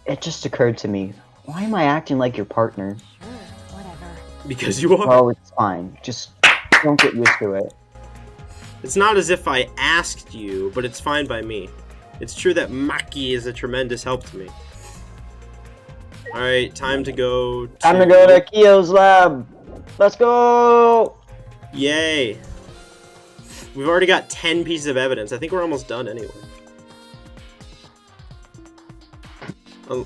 It just occurred to me. Why am I acting like your partner? sure, whatever. Because you are. Oh, it's fine. Just don't get used to it. It's not as if I asked you, but it's fine by me. It's true that Maki is a tremendous help to me. Alright, time to go to... Time to go to Kyo's lab! Let's go! Yay! We've already got 10 pieces of evidence. I think we're almost done anyway.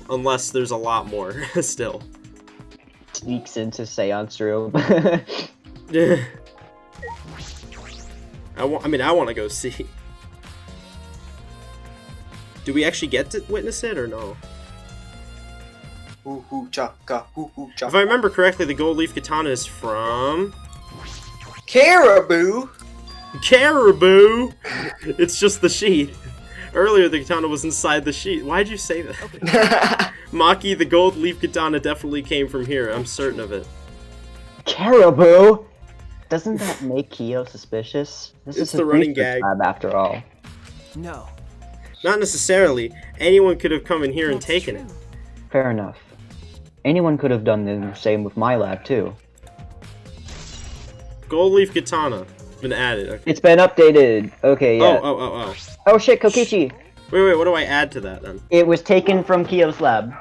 Unless there's a lot more still. Sneaks into seance room. I want to go see. Do we actually get to witness it or no? Hoo hoo chaka, hoo hoo If I chaka. remember correctly, the gold leaf katana is from Caribou! Caribou. It's just the sheet. Earlier, the katana was inside the sheet. Why'd you say that? Maki, the gold leaf katana definitely came from here. I'm certain of it. Caribou? Doesn't that make Kyo suspicious? This It's is the a running research gag. lab after all. No. Not necessarily. Anyone could have come in here and That's taken true. it. Fair enough. Anyone could have done the same with my lab too. Gold leaf katana. Been added. Okay. It's been updated. Okay, yeah. Oh. Oh shit, Kokichi! Wait, what do I add to that then? It was taken from Kyo's lab.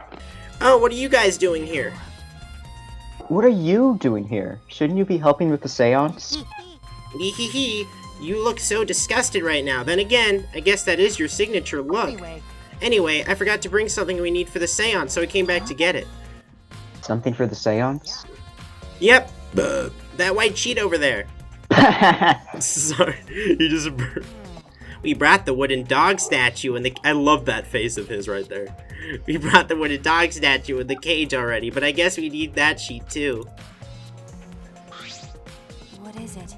Oh, what are you guys doing here? What are you doing here? Shouldn't you be helping with the seance? Hee. You look so disgusted right now. Then again, I guess that is your signature look. Anyway, I forgot to bring something we need for the seance, so I came back to get it. Something for the seance? Yep. That white sheet over there. Sorry, you just. We brought the wooden dog statue and the. I love that face of his right there. We brought the wooden dog statue in the cage already, but I guess we need that sheet too. What is it?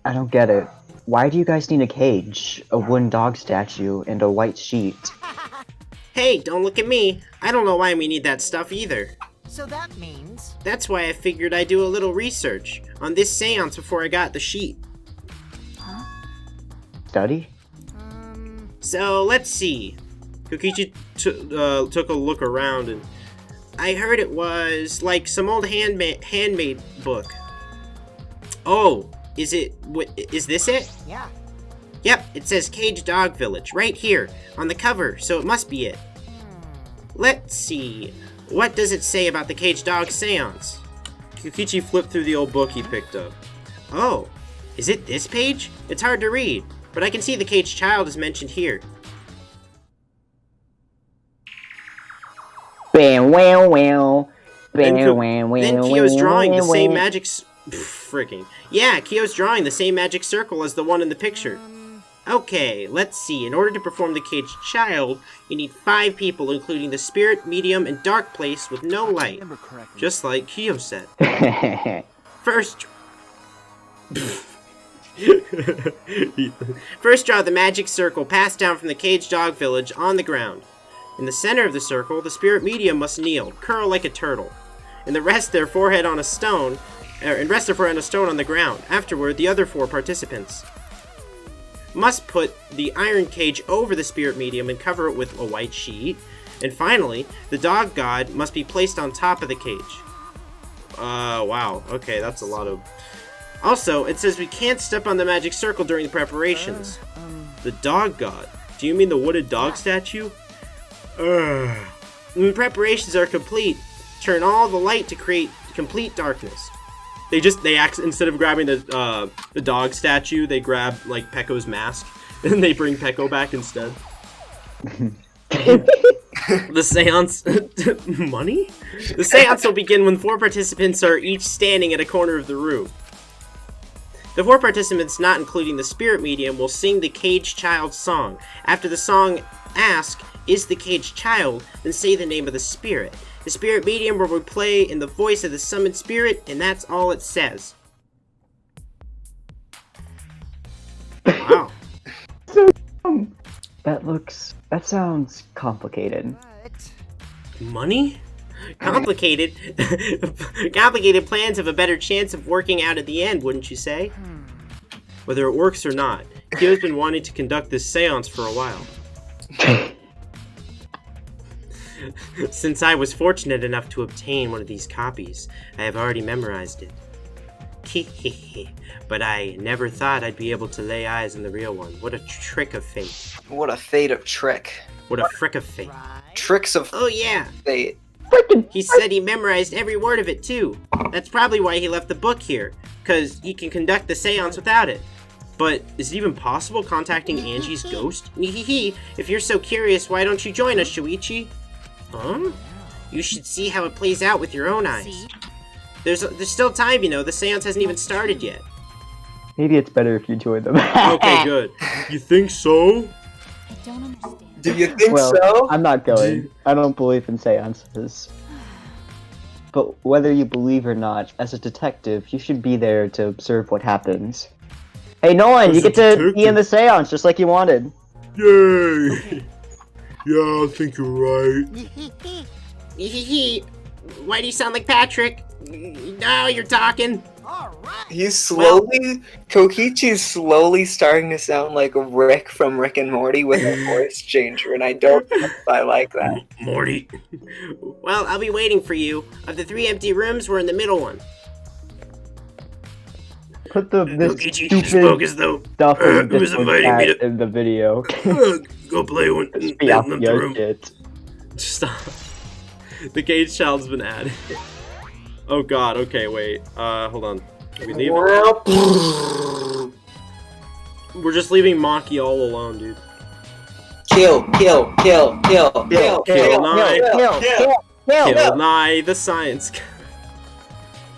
I don't get it. Why do you guys need a cage, a wooden dog statue, and a white sheet? Hey, don't look at me. I don't know why we need that stuff either. So that means... That's why I figured I'd do a little research on this seance before I got the sheet. Study? So, let's see. Kokichi took a look around and I heard it was like some old handmade book. Oh, is this it? Yeah. Yep, it says Cage Dog Village right here on the cover, so it must be it. Let's see. What does it say about the Cage Dog Seance? Kokichi flipped through the old book he picked up. Oh, is it this page? It's hard to read, but I can see the Caged Child is mentioned here. Bam, wow, wow. Then Bam, wow, wow, Then Kyo's drawing the wow, same wow. magic... Freaking. Yeah, Kyo's drawing the same magic circle as the one in the picture. Okay, let's see. In order to perform the Caged Child, you need 5 people, including the spirit, medium, and dark place with no light. Remember correctly. Just like Kyo said. First... First draw the magic circle passed down from the Caged Dog Village on the ground. In the center of the circle, the spirit medium must kneel, curl like a turtle, and rest their forehead on a stone on the ground. Afterward, the other 4 participants must put the iron cage over the spirit medium and cover it with a white sheet. And finally, the dog god must be placed on top of the cage. Wow. Okay, that's a lot of... Also, it says we can't step on the magic circle during the preparations. The dog god. Do you mean the wooded dog statue? When preparations are complete, turn all the light to create complete darkness. Instead of grabbing the dog statue, they grab like Pecco's mask and they bring Pecco back instead. The seance money? The seance will begin when 4 participants are each standing at a corner of the room. The 4 participants, not including the spirit medium, will sing the Caged Child song. After the song, ask, "Is the Caged Child?" then say the name of the spirit. The spirit medium will play in the voice of the summoned spirit, and that's all it says. Wow. That sounds complicated. But... Money? Complicated? Complicated plans have a better chance of working out at the end, wouldn't you say? Whether it works or not, Kyo's been wanting to conduct this seance for a while. Since I was fortunate enough to obtain one of these copies, I have already memorized it. But I never thought I'd be able to lay eyes on the real one. What a trick of fate. What a fate of trick. What a frick of fate. Right. Tricks of Oh yeah, fate. he said he memorized every word of it too. That's probably why he left the book here, because he can conduct the seance without it. But is it even possible contacting Angie's ghost? If you're so curious, why don't you join us, Shuichi? Huh? You should see how it plays out with your own eyes. There's still time, you know. The seance hasn't even started yet. Maybe it's better if you join them. Okay, good. You think so? I don't understand. Do you think Well, so? I'm not going. I don't believe in seances. But whether you believe or not, as a detective, you should be there to observe what happens. Hey, Nolan, As you a get to be detective. in the seance just like you wanted. Yay! Yeah, I think you're right. Why do you sound like Patrick? Now you're talking. All right. Kokichi's slowly starting to sound like Rick from Rick and Morty with a voice changer, and I don't know if I like that. Morty. Well, I'll be waiting for you. Of the 3 empty rooms, we're in the middle one. Put this Kokichi stupid spoke as though stuff in who was Discord inviting me chat to in the video. go play one Just in be off the your room. shit. Stop. The cage child's been added. Oh god, okay, wait. Hold on. Are we leaving? We're just leaving Maki all alone, dude. Kill. Kill Nye. Kill Nye, the science guy.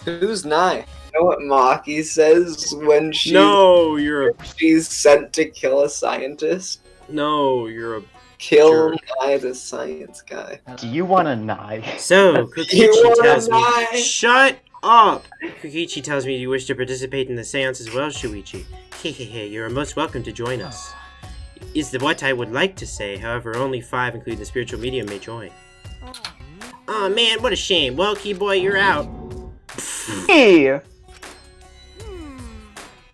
Who's Nye? You know what Maki says when No, you're a she's sent to kill a scientist? you're a Kill Jerk. Nye, the science guy. Do you want a knife? So, You Kokichi wanna tells me. die? Shut up! Kokichi tells me you wish to participate in the seance as well, Shuichi. Hehehe, you're most welcome to join us. Is what I would like to say, however, only 5, including the spiritual medium, may join. Oh man, what a shame. Well, Keyboy, you're out. Hey!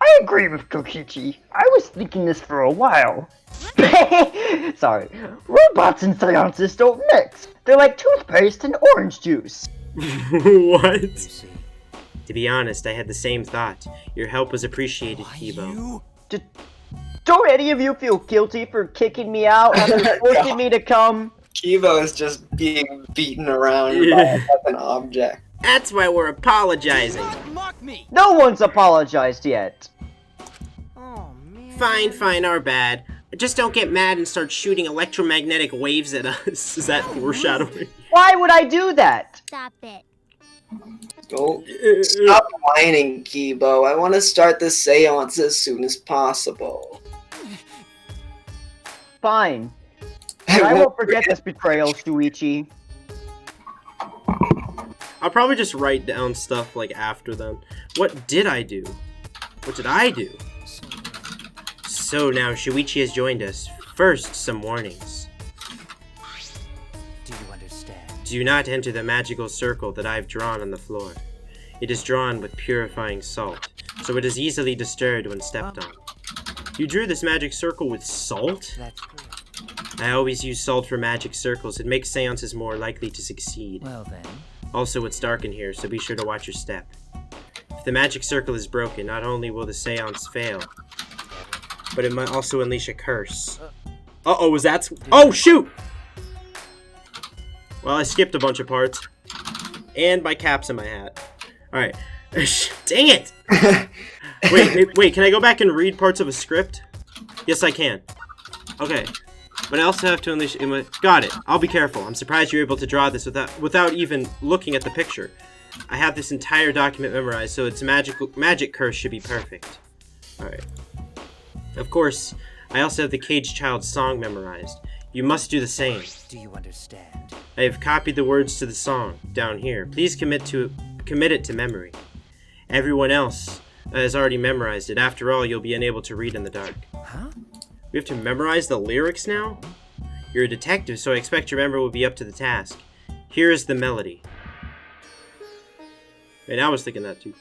I agree with Kokichi. I was thinking this for a while. Sorry. Robots and seances don't mix. They're like toothpaste and orange juice. What? See. To be honest, I had the same thought. Your help was appreciated, Kibo. Don't any of you feel guilty for kicking me out after forcing me to come? Kivo is just being beaten around Yeah. by an object. That's why we're apologizing. Mock me. No one's apologized yet. Oh man. Fine, our bad. Just don't get mad and start shooting electromagnetic waves at us. Is that foreshadowing? Why would I do that? Stop it. Don't stop whining, Kibo. I want to start the seance as soon as possible. Fine. But I won't forget this betrayal, Shuichi. I'll probably just write down stuff like after them. What did I do? What did I do? So now Shuichi has joined us. First, some warnings. Do you understand? Do not enter the magical circle that I've drawn on the floor. It is drawn with purifying salt, so it is easily disturbed when stepped on. You drew this magic circle with salt? That's correct. I always use salt for magic circles. It makes seances more likely to succeed. Well then. Also, it's dark in here, so be sure to watch your step. If the magic circle is broken, not only will the seance fail, but it might also unleash a curse. Uh-oh, was that... Oh, shoot! Well, I skipped a bunch of parts. And my cap's in my hat. Alright. Dang it! Wait, can I go back and read parts of a script? Yes, I can. Okay. But I also have to unleash... Got it. I'll be careful. I'm surprised you're able to draw this without even looking at the picture. I have this entire document memorized, so its magic curse should be perfect. Alright. Of course, I also have the Caged Child's song memorized. You must do the same. Do you understand? I have copied the words to the song down here. Please commit it to memory. Everyone else has already memorized it. After all, you'll be unable to read in the dark. Huh? We have to memorize the lyrics now? You're a detective, so I expect your memory will be up to the task. Here is the melody. And I was thinking that too.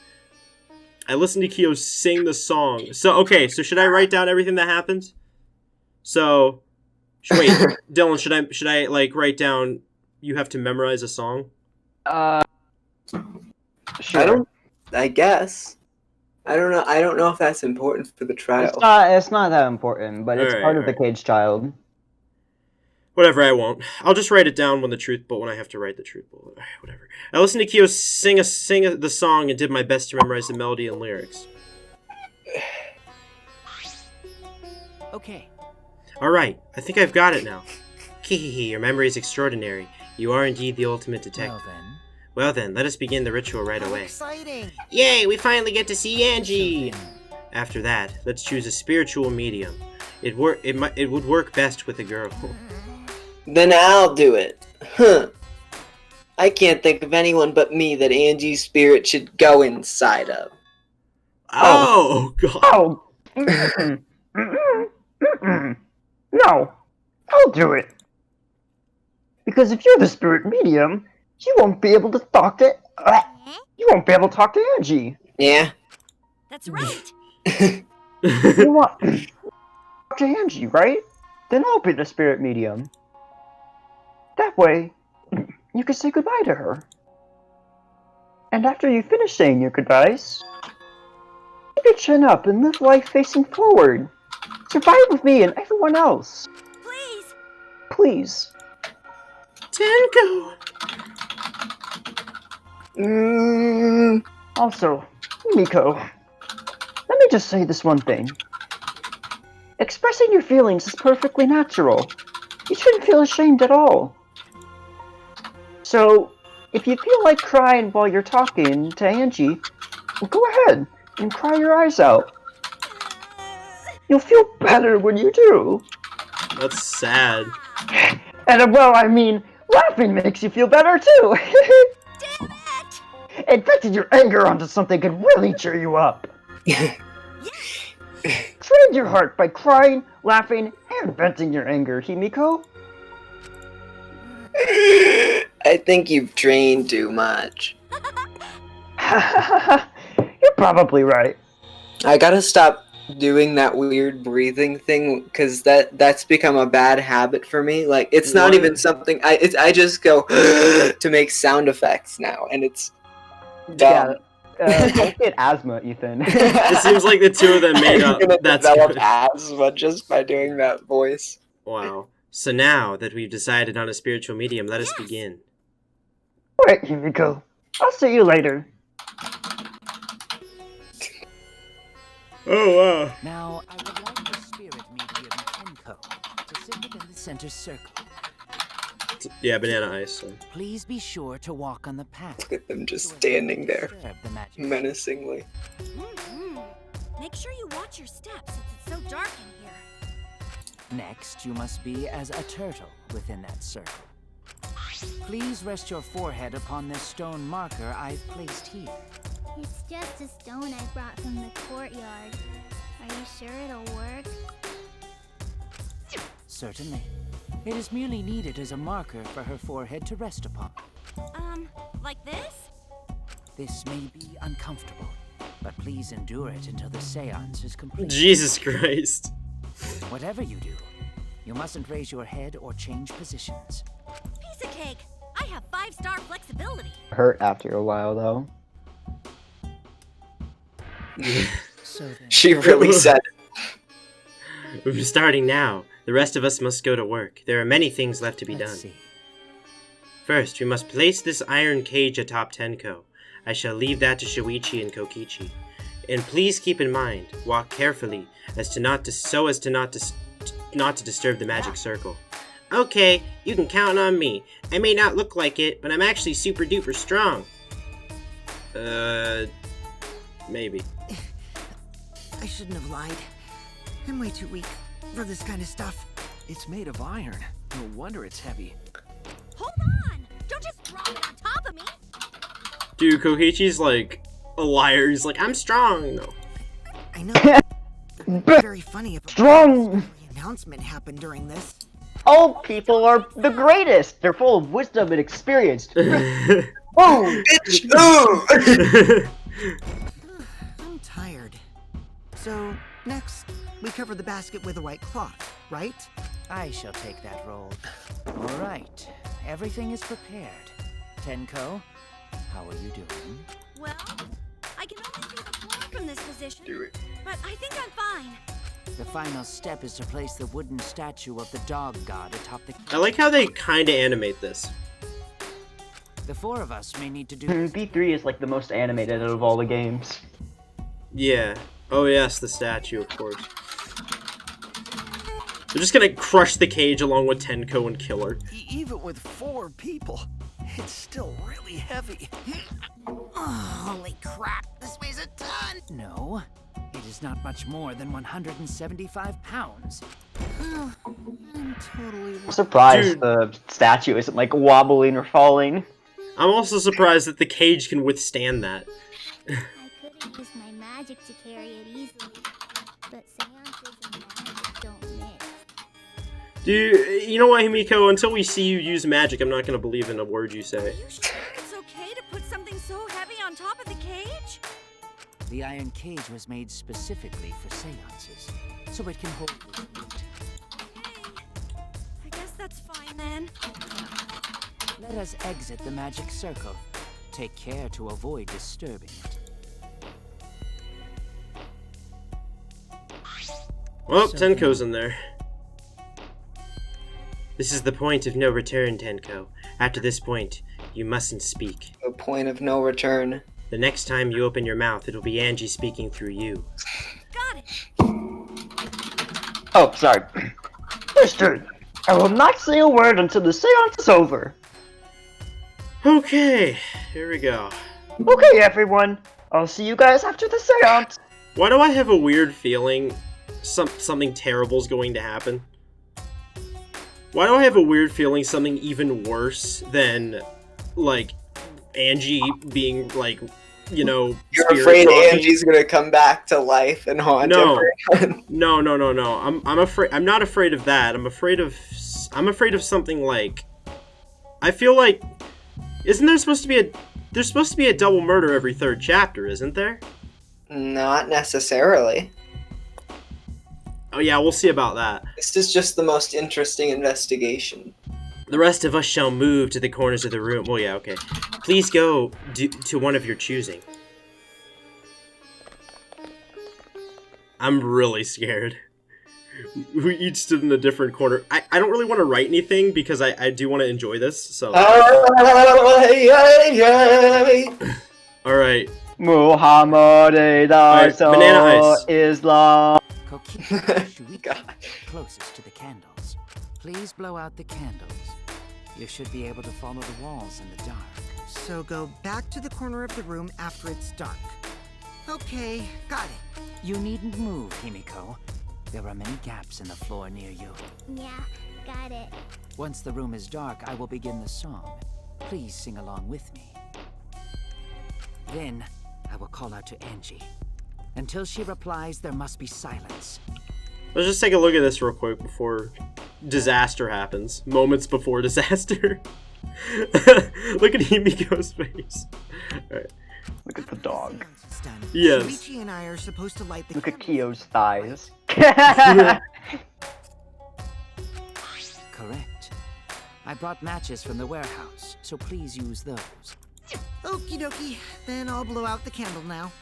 I listened to Kyo sing the song. So should I write down everything that happens? So, wait, Dylan, should I like write down? You have to memorize a song. Sure. I guess. I don't know. I don't know if that's important for the trial. It's not that important, but it's Alright, part of the alright. Caged Child. Whatever, I won't. I'll just write it down when I have to write the truth bullet. Whatever. I listened to Kyo sing the song and did my best to memorize the melody and lyrics. Okay. Alright, I think I've got it now. Hehehe, your memory is extraordinary. You are indeed the ultimate detective. Well then, let us begin the ritual right How away. exciting! Yay, we finally get to see Angie! So then, After that, let's choose a spiritual medium. It would work best with a girl. Then I'll do it. Huh. I can't think of anyone but me that Angie's spirit should go inside of. Oh God. Oh! Mm-mm. Mm-mm. Mm-mm. No, I'll do it. Because if you're the spirit medium, you won't be able to talk to. You won't be able to talk to Angie. Yeah? That's right. You want to talk to Angie, right? Then I'll be the spirit medium. That way, you can say goodbye to her. And after you finish saying your goodbyes, keep your chin up and live life facing forward. Survive with me and everyone else. Please. Please. Tenko. Also, Miko, let me just say this one thing. Expressing your feelings is perfectly natural. You shouldn't feel ashamed at all. So, if you feel like crying while you're talking to Angie, go ahead and cry your eyes out. You'll feel better when you do. That's sad. And well, I mean, laughing makes you feel better too. Damn it. And venting your anger onto something can really cheer you up. Train your heart by crying, laughing, and venting your anger, Himiko. I think you've trained too much. You're probably right. I gotta stop doing that weird breathing thing because that's become a bad habit for me. Like it's not What? even something I just go to make sound effects now, and it's dumb. Don't get asthma, Ethan. It seems like the two of them made up. I'm gonna That's develop good. asthma just by doing that voice. Wow. So now that we've decided on a spiritual medium, let us begin. Alright, Himiko. I'll see you later. Oh wow. Now, I would like the spirit medium Tenko to sit within the center circle. Yeah, banana ice. So. Please be sure to walk on the path. Look at them just so as not standing to there disturb the magic. menacingly. Make sure you watch your steps since it's so dark in here. Next, you must be as a turtle within that circle. Please rest your forehead upon this stone marker I've placed here. It's just a stone I brought from the courtyard. Are you sure it'll work? Certainly. It is merely needed as a marker for her forehead to rest upon. Like this? This may be uncomfortable, but please endure it until the seance is complete. Jesus Christ. Whatever you do, you mustn't raise your head or change positions. Piece of cake. I have 5-star flexibility. Hurt after a while, though. So then, She really said it. We're starting now. The rest of us must go to work. There are many things left to be let's done. see. First, we must place this iron cage atop Tenko. I shall leave that to Shuichi and Kokichi. And please keep in mind, walk carefully, not to disturb the magic circle. Okay, you can count on me. I may not look like it, but I'm actually super duper strong. Maybe. I shouldn't have lied. I'm way too weak for this kind of stuff. It's made of iron. No wonder it's heavy. Hold on! Don't just drop it on top of me! Dude, Kokichi's like a liar. He's like, I'm strong. No. I know. Very funny if Strong! a announcement happened during this. All people are the greatest! They're full of wisdom and experience. Oh! Bitch! Ooh! I'm tired. So, next, we cover the basket with a white cloth, right? I shall take that role. All right, everything is prepared. Tenko, how are you doing? Well, I can only see the floor from this position. Do it. But I think I'm fine. The final step is to place the wooden statue of the dog god atop the I like how they kind of animate this. The four of us may need to do B3 is like the most animated out of all the games. Yeah. Oh yes, the statue, of course. They're just gonna crush the cage along with Tenko and kill her. Even with 4 people, it's still really heavy. Holy crap, this weighs a ton! No, it is not much more than 175 pounds. I'm totally I'm surprised Dude. the statue isn't like wobbling or falling. I'm also surprised that the cage can withstand that. I couldn't use my magic to carry it easily, but seances and magic don't mix. Dude, you know what, Himiko? Until we see you use magic, I'm not gonna believe in a word you say. Are you sure it's okay to put something so heavy on top of the cage? The iron cage was made specifically for seances, so it can hold weight. Okay. I guess that's fine then. Let us exit the magic circle. Take care to avoid disturbing it. Well, So Tenko's in there. This is the point of no return, Tenko. After this point, you mustn't speak. A point of no return. The next time you open your mouth, it'll be Angie speaking through you. Got it. Oh, sorry. Mister, I will not say a word until the seance is over. Okay, here we go. Okay, everyone. I'll see you guys after the seance. Why do I have a weird feeling something terrible's going to happen? Why do I have a weird feeling something even worse than, like, Angie being, like, you know, You're spirit afraid talking? Angie's gonna come back to life and haunt No. everyone. No. I'm afraid. I'm not afraid of that. I'm afraid of something like. I feel like, isn't there supposed to be a? There's supposed to be a double murder every 3rd chapter, isn't there? Not necessarily. Oh yeah, we'll see about that. This is just the most interesting investigation. The rest of us shall move to the corners of the room. Well, yeah, okay. Please go to one of your choosing. I'm really scared. We each stood in a different corner. I don't really want to write anything because I do want to enjoy this, so... Alright. Muhammad Alright, Banana Ice. Islam. Kokichi, God. closest to the candles. Please blow out the candles. You should be able to follow the walls in the dark. So go back to the corner of the room after it's dark. Okay, got it. You needn't move, Himiko. There are many gaps in the floor near you. Yeah, got it. Once the room is dark, I will begin the song. Please sing along with me. Then, I will call out to Angie. Until she replies, there must be silence. Let's just take a look at this real quick before disaster happens. Moments before disaster. Look at Himiko's face. Alright. Look at the dog. It's done. Yes. Shuichi and I are supposed to light the Look at candles. Kyo's thighs. Correct. I brought matches from the warehouse, so please use those. Okie dokie. Then I'll blow out the candle now.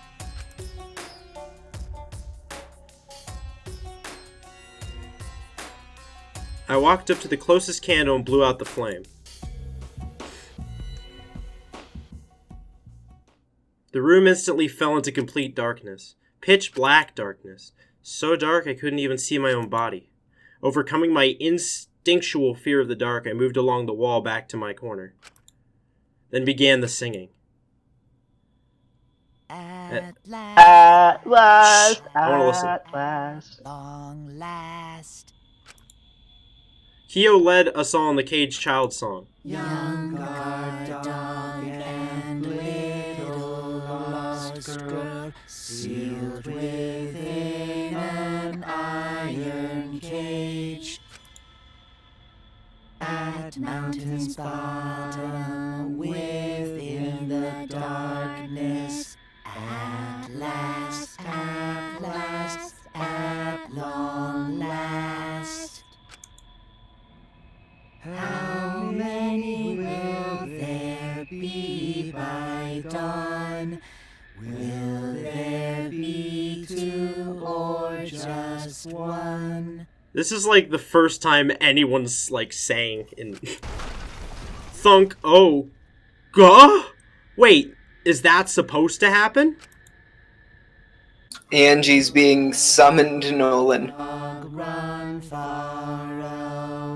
I walked up to the closest candle and blew out the flame. The room instantly fell into complete darkness. Pitch black darkness. So dark I couldn't even see my own body. Overcoming my instinctual fear of the dark, I moved along the wall back to my corner. Then began the singing. At last, At last, I wanna listen. at last. long last. Kyo led us on the Caged Child song. Young guard dog and little lost girl, sealed within an iron cage. At mountain's bottom, within the darkness, at last, at long last. How many will there be by dawn? Will there be 2 or just 1? This is like the first time anyone's like saying in Thunk. Oh, gah? Wait, is that supposed to happen? Angie's being summoned, Nolan. Dog run man far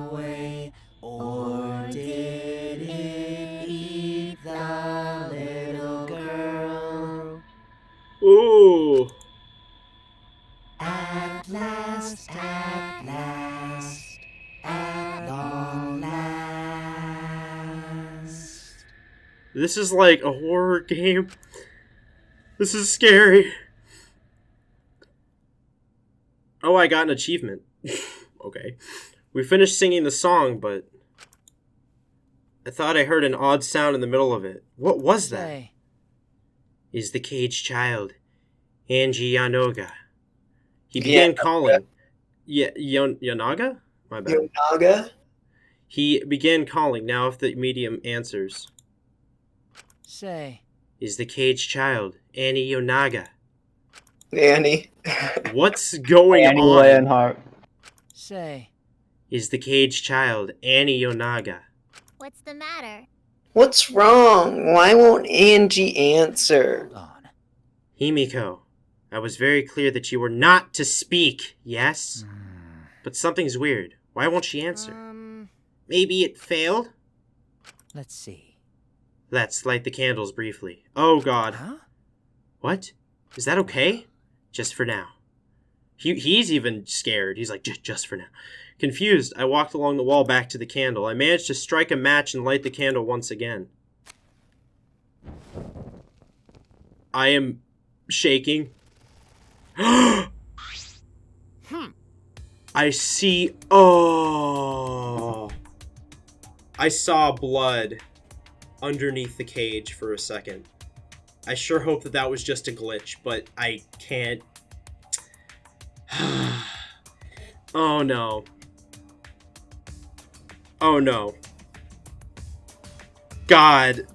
away, or did it eat the little girl? Ooh. At last, at long last. This is like a horror game. This is scary. Oh, I got an achievement. Okay. We finished singing the song, but I thought I heard an odd sound in the middle of it. What was that? Say, Is the caged child, Angie Yanoga. He began calling. Yeah, Yanaga? My bad. Yonaga? He began calling. Now if the medium answers. say, Is the caged child, Annie Yonaga. Annie. What's going Annie on? Leonhardt. say. Is the caged child, Annie Yonaga. What's the matter? What's wrong? Why won't Angie answer? Hold on. Himiko, I was very clear that you were not to speak, yes? But something's weird. Why won't she answer? Maybe it failed? Let's see. Let's light the candles briefly. Oh god. Huh? What? Is that okay? Just for now. He's even scared. He's like, just for now. Confused, I walked along the wall back to the candle. I managed to strike a match and light the candle once again. I am shaking. I see... Oh! I saw blood underneath the cage for a second. I sure hope that that was just a glitch, but I can't... Oh no. Oh no. God.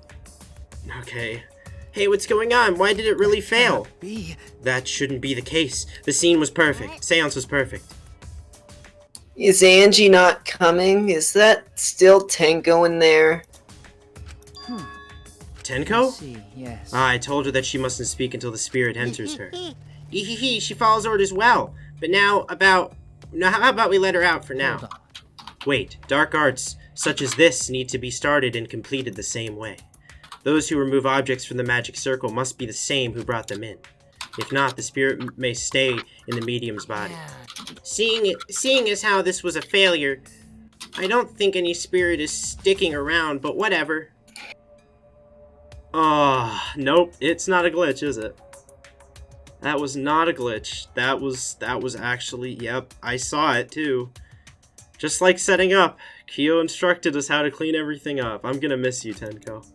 Okay. Hey, what's going on? Why did it really fail? Be. That shouldn't be the case. The scene was perfect. Seance was perfect. Is Angie not coming? Is that still Tenko in there? Tenko? Let's see, yes. I told her that she mustn't speak until the spirit enters her. Ehehe, she follows orders well. But now how about we let her out for now? Hold on. Wait, dark arts such as this need to be started and completed the same way. Those who remove objects from the magic circle must be the same who brought them in. If not, the spirit may stay in the medium's body. Seeing as how this was a failure, I don't think any spirit is sticking around, but whatever. Nope, it's not a glitch, is it? That was not a glitch. That was actually, yep, I saw it too. Just like setting up, Kyo instructed us how to clean everything up. I'm gonna miss you, Tenko.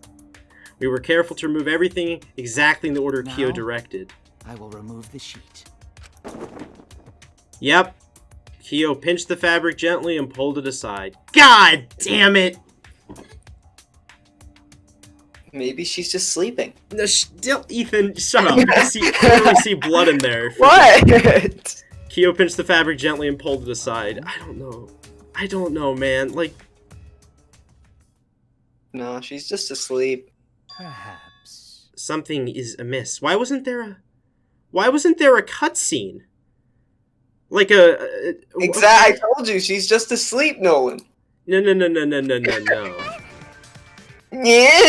We were careful to remove everything exactly in the order Kyo Now? directed. I will remove the sheet. Yep. Kyo pinched the fabric gently and pulled it aside. God damn it! Maybe she's just sleeping. No, still, Ethan, shut up. You clearly see blood in there. What? Kyo pinched the fabric gently and pulled it aside. I don't know, man. Like, No, she's just asleep. Perhaps. something is amiss. Why wasn't there a cutscene? Like Exactly. I told you, she's just asleep, Nolan. No. Yeah.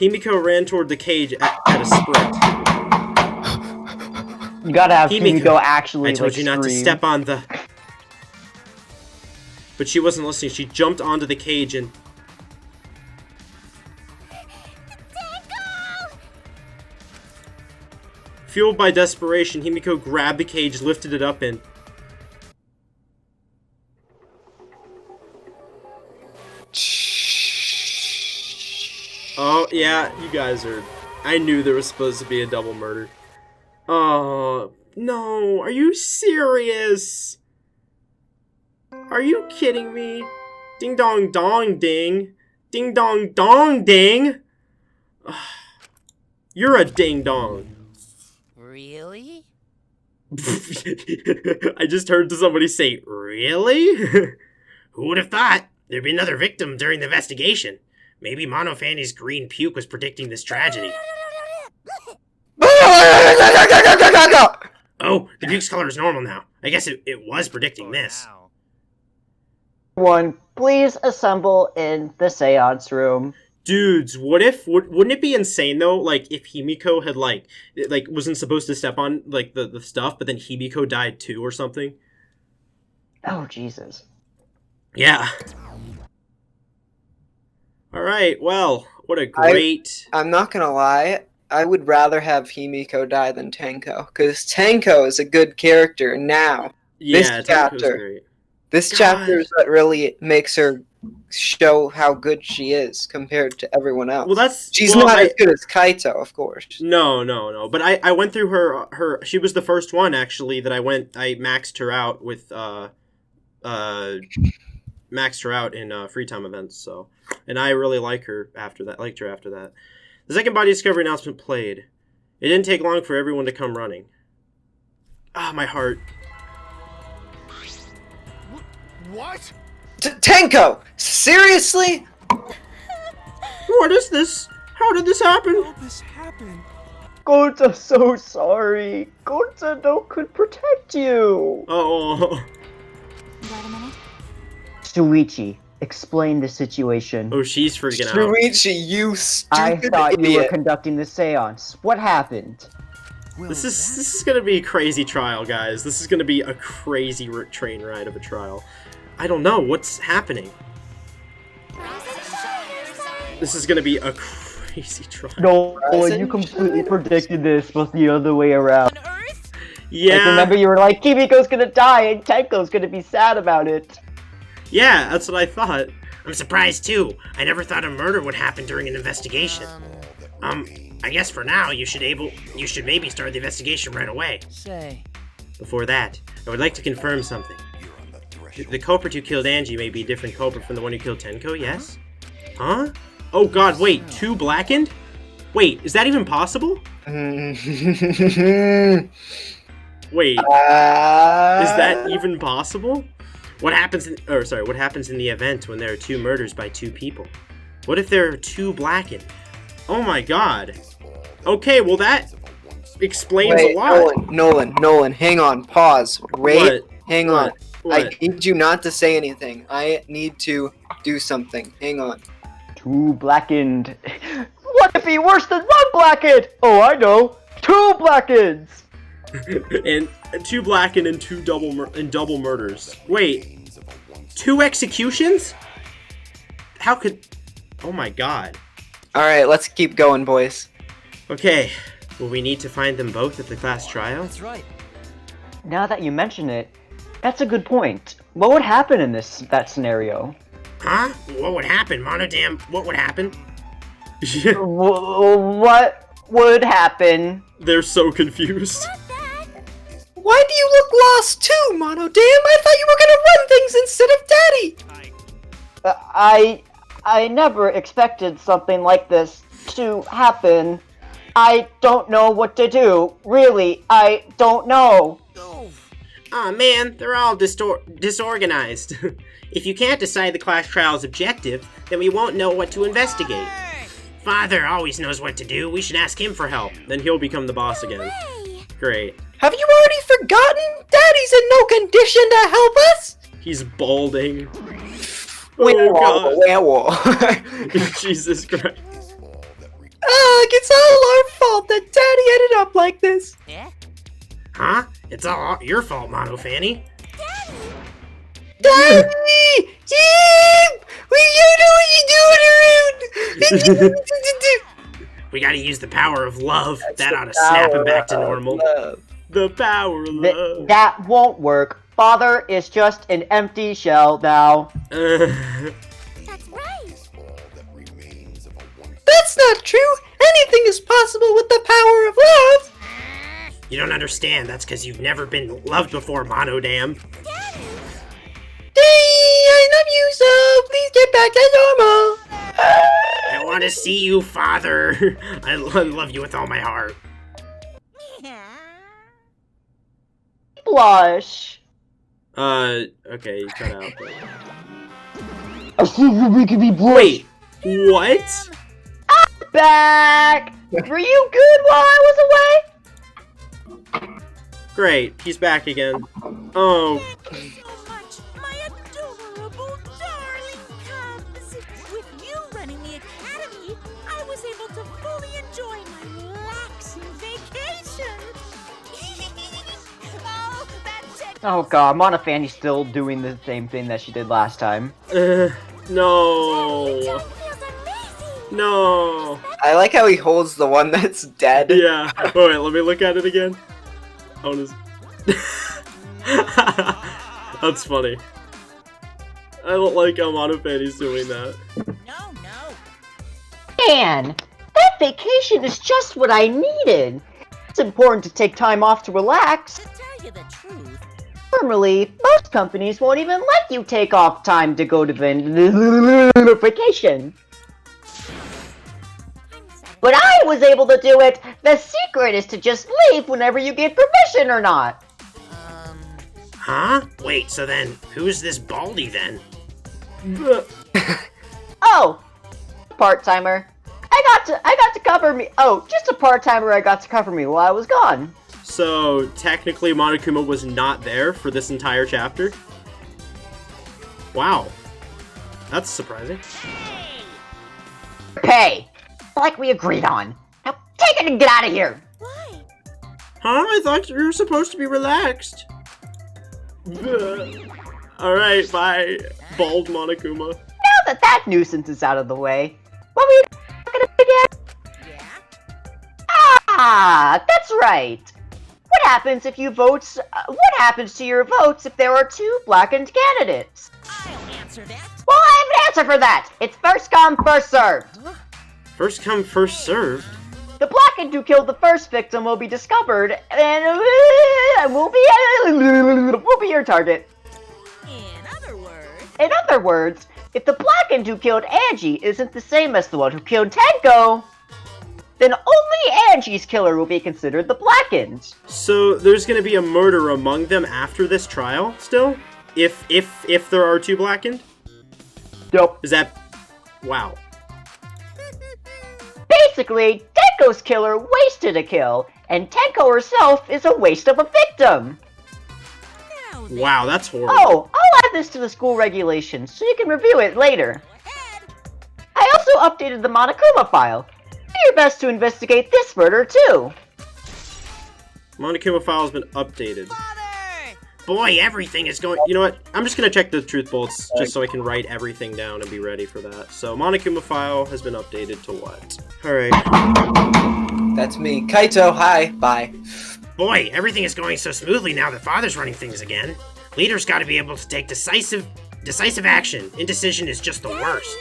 Himiko ran toward the cage at a sprint. You gotta have Himiko, Himiko actually I told like, you not to scream. step on the... But she wasn't listening. She jumped onto the cage and... Fueled by desperation, Himiko grabbed the cage, lifted it up, and... Oh, yeah, you guys are... I knew there was supposed to be a double murder. Oh, no. Are you serious? Are you kidding me? Ding dong dong ding. Ding dong dong ding. You're a ding dong. Really? I just heard somebody say, really? Who would have thought there'd be another victim during the investigation? Maybe Monofanny's green puke was predicting this tragedy. Oh, the puke's color is normal now. I guess it was predicting this. Everyone, please assemble in the seance room. Dudes, wouldn't it be insane though, like, if Himiko had, like, wasn't supposed to step on, like, the stuff, but then Himiko died too or something? Oh, Jesus. Yeah. Alright, well, what a great... I'm not gonna lie, I would rather have Himiko die than Tenko, because Tenko is a good character now. Yeah, this chapter, this chapter is what really makes her show how good she is compared to everyone else. Well, she's not as good as Kaito, of course. No. But I went through her. She was the first one actually that I maxed her out with maxed her out in free time events. So, and I really liked her after that. The second body discovery announcement played. It didn't take long for everyone to come running. Ah, my heart. What? Tenko! Seriously? What is this? How did this happen? How did this happen? Gonta's so sorry. Gonta no could protect you. Oh. Wait a minute. Shuichi, explain the situation. Oh, she's freaking out. Shuichi, you I stupid thought idiot. you were conducting the seance. What happened? Well, This is gonna be a crazy trial, guys. This is gonna be a crazy train ride of a trial. I don't know what's happening. This is gonna be a crazy trial. No, you completely predicted this was the other way around. Yeah. Like, remember you were like, Kimiko's gonna die and Tenko's gonna be sad about it. Yeah, that's what I thought. I'm surprised too. I never thought a murder would happen during an investigation. I guess for now you should maybe start the investigation right away. Say, Before that, I would like to confirm something. The culprit who killed Angie may be a different culprit from the one who killed Tenko, yes? Huh? Oh god, wait, 2 blackened? Wait, is that even possible? Wait, is that even possible? What happens in the event when there are 2 murders by 2 people? What if there are 2 blackened? Oh my god. Okay, well that explains a lot. Nolan, hang on, pause, wait, What? hang What? on. What? I need you not to say anything. I need to do something. Hang on. 2 blackened. What if he worse than 1 blackened? Oh, I know. 2 blackens. And 2 blackened and 2 double murders. Wait, 2 executions? How could? Oh my god. All right, let's keep going, boys. Okay, will we need to find them both at the class trial? that's right. Now that you mention it, that's a good point. What would happen in that scenario? Huh? What would happen, Monodam? What would happen? What would happen? They're so confused. Why do you look lost too, Mono? Damn, I thought you were gonna run things instead of Daddy. I never expected something like this to happen. I don't know what to do. Really, I don't know. Aw man, they're all disorganized. If you can't decide the class trial's objective, then we won't know what to investigate. Father always knows what to do. We should ask him for help. Then he'll become the boss again. Great. Have you already forgotten? Daddy's in no condition to help us. He's balding. Werewolf. Jesus Christ. Ugh, it's all our fault that Daddy ended up like this. Huh? It's all your fault, Mono Fanny. Daddy! You know what you're doing around. We gotta use the power of love. That ought to snap him back to normal. The power of love. That won't work. Father is just an empty shell now. That's right. That's not true. Anything is possible with the power of love. You don't understand. That's because you've never been loved before, Monodam. I love you so. Please get back to normal. I want to see you, Father. I love you with all my heart. Blush. Okay, you cut out. I see we could be blush. Wait, what? Back. Were you good while I was away? Great, he's back again. Oh, Thank you so much, my adorable darling cubs. With you running the academy, I was able to fully enjoy my relaxing vacation. Oh, that's it. Oh god, Monofanny's still doing the same thing that she did last time. no. Feels amazing. No. I like how he holds the one that's dead. Yeah. Wait, let me look at it again. I wanna... That's funny. I don't like how Monofanny's doing that. No, no. Man, that vacation is just what I needed. It's important to take time off to relax. To tell you the truth, Normally, most companies won't even let you take off time to go to the vacation. But I was able to do it! The secret is to just leave whenever you get permission or not. Huh? Wait, so then, who's this Baldy then? Oh, part-timer. I got to cover me. Oh, just a part-timer I got to cover me while I was gone. So, technically Monokuma was not there for this entire chapter? Wow. That's surprising. Pay, like we agreed on. Now take it and get out of here. why? Huh? I thought you were supposed to be relaxed. Alright, bye, bald Monokuma. Now that nuisance is out of the way, what were you talking about again? Yeah? Ah, that's right. What happens if you vote? What happens to your votes if there are two blackened candidates? I'll answer that. Well, I have an answer for that. It's first come, first served. First come, first served. The blackened who killed the first victim will be discovered, and will be your target. In In other words, if the blackened who killed Angie isn't the same as the one who killed Tenko, then only Angie's killer will be considered the blackened. So there's gonna be a murder among them after this trial still? If there are two blackened? Nope. Is that... Wow. Basically, Tenko's killer wasted a kill, and Tenko herself is a waste of a victim. Now then, Wow, that's horrible. Oh, I'll add this to the school regulations so you can review it later. go ahead. I also updated the Monokuma file. Do your best to investigate this murder too. Monokuma file has been updated. Father! Boy, everything is going... You know what? I'm just gonna check the truth bolts just so I can write everything down and be ready for that. So Monokuma file has been updated to what? Alright. That's me. Kaito, hi. Bye. Boy, everything is going so smoothly now that Father's running things again. Leader's got to be able to take decisive action. Indecision is just the worst.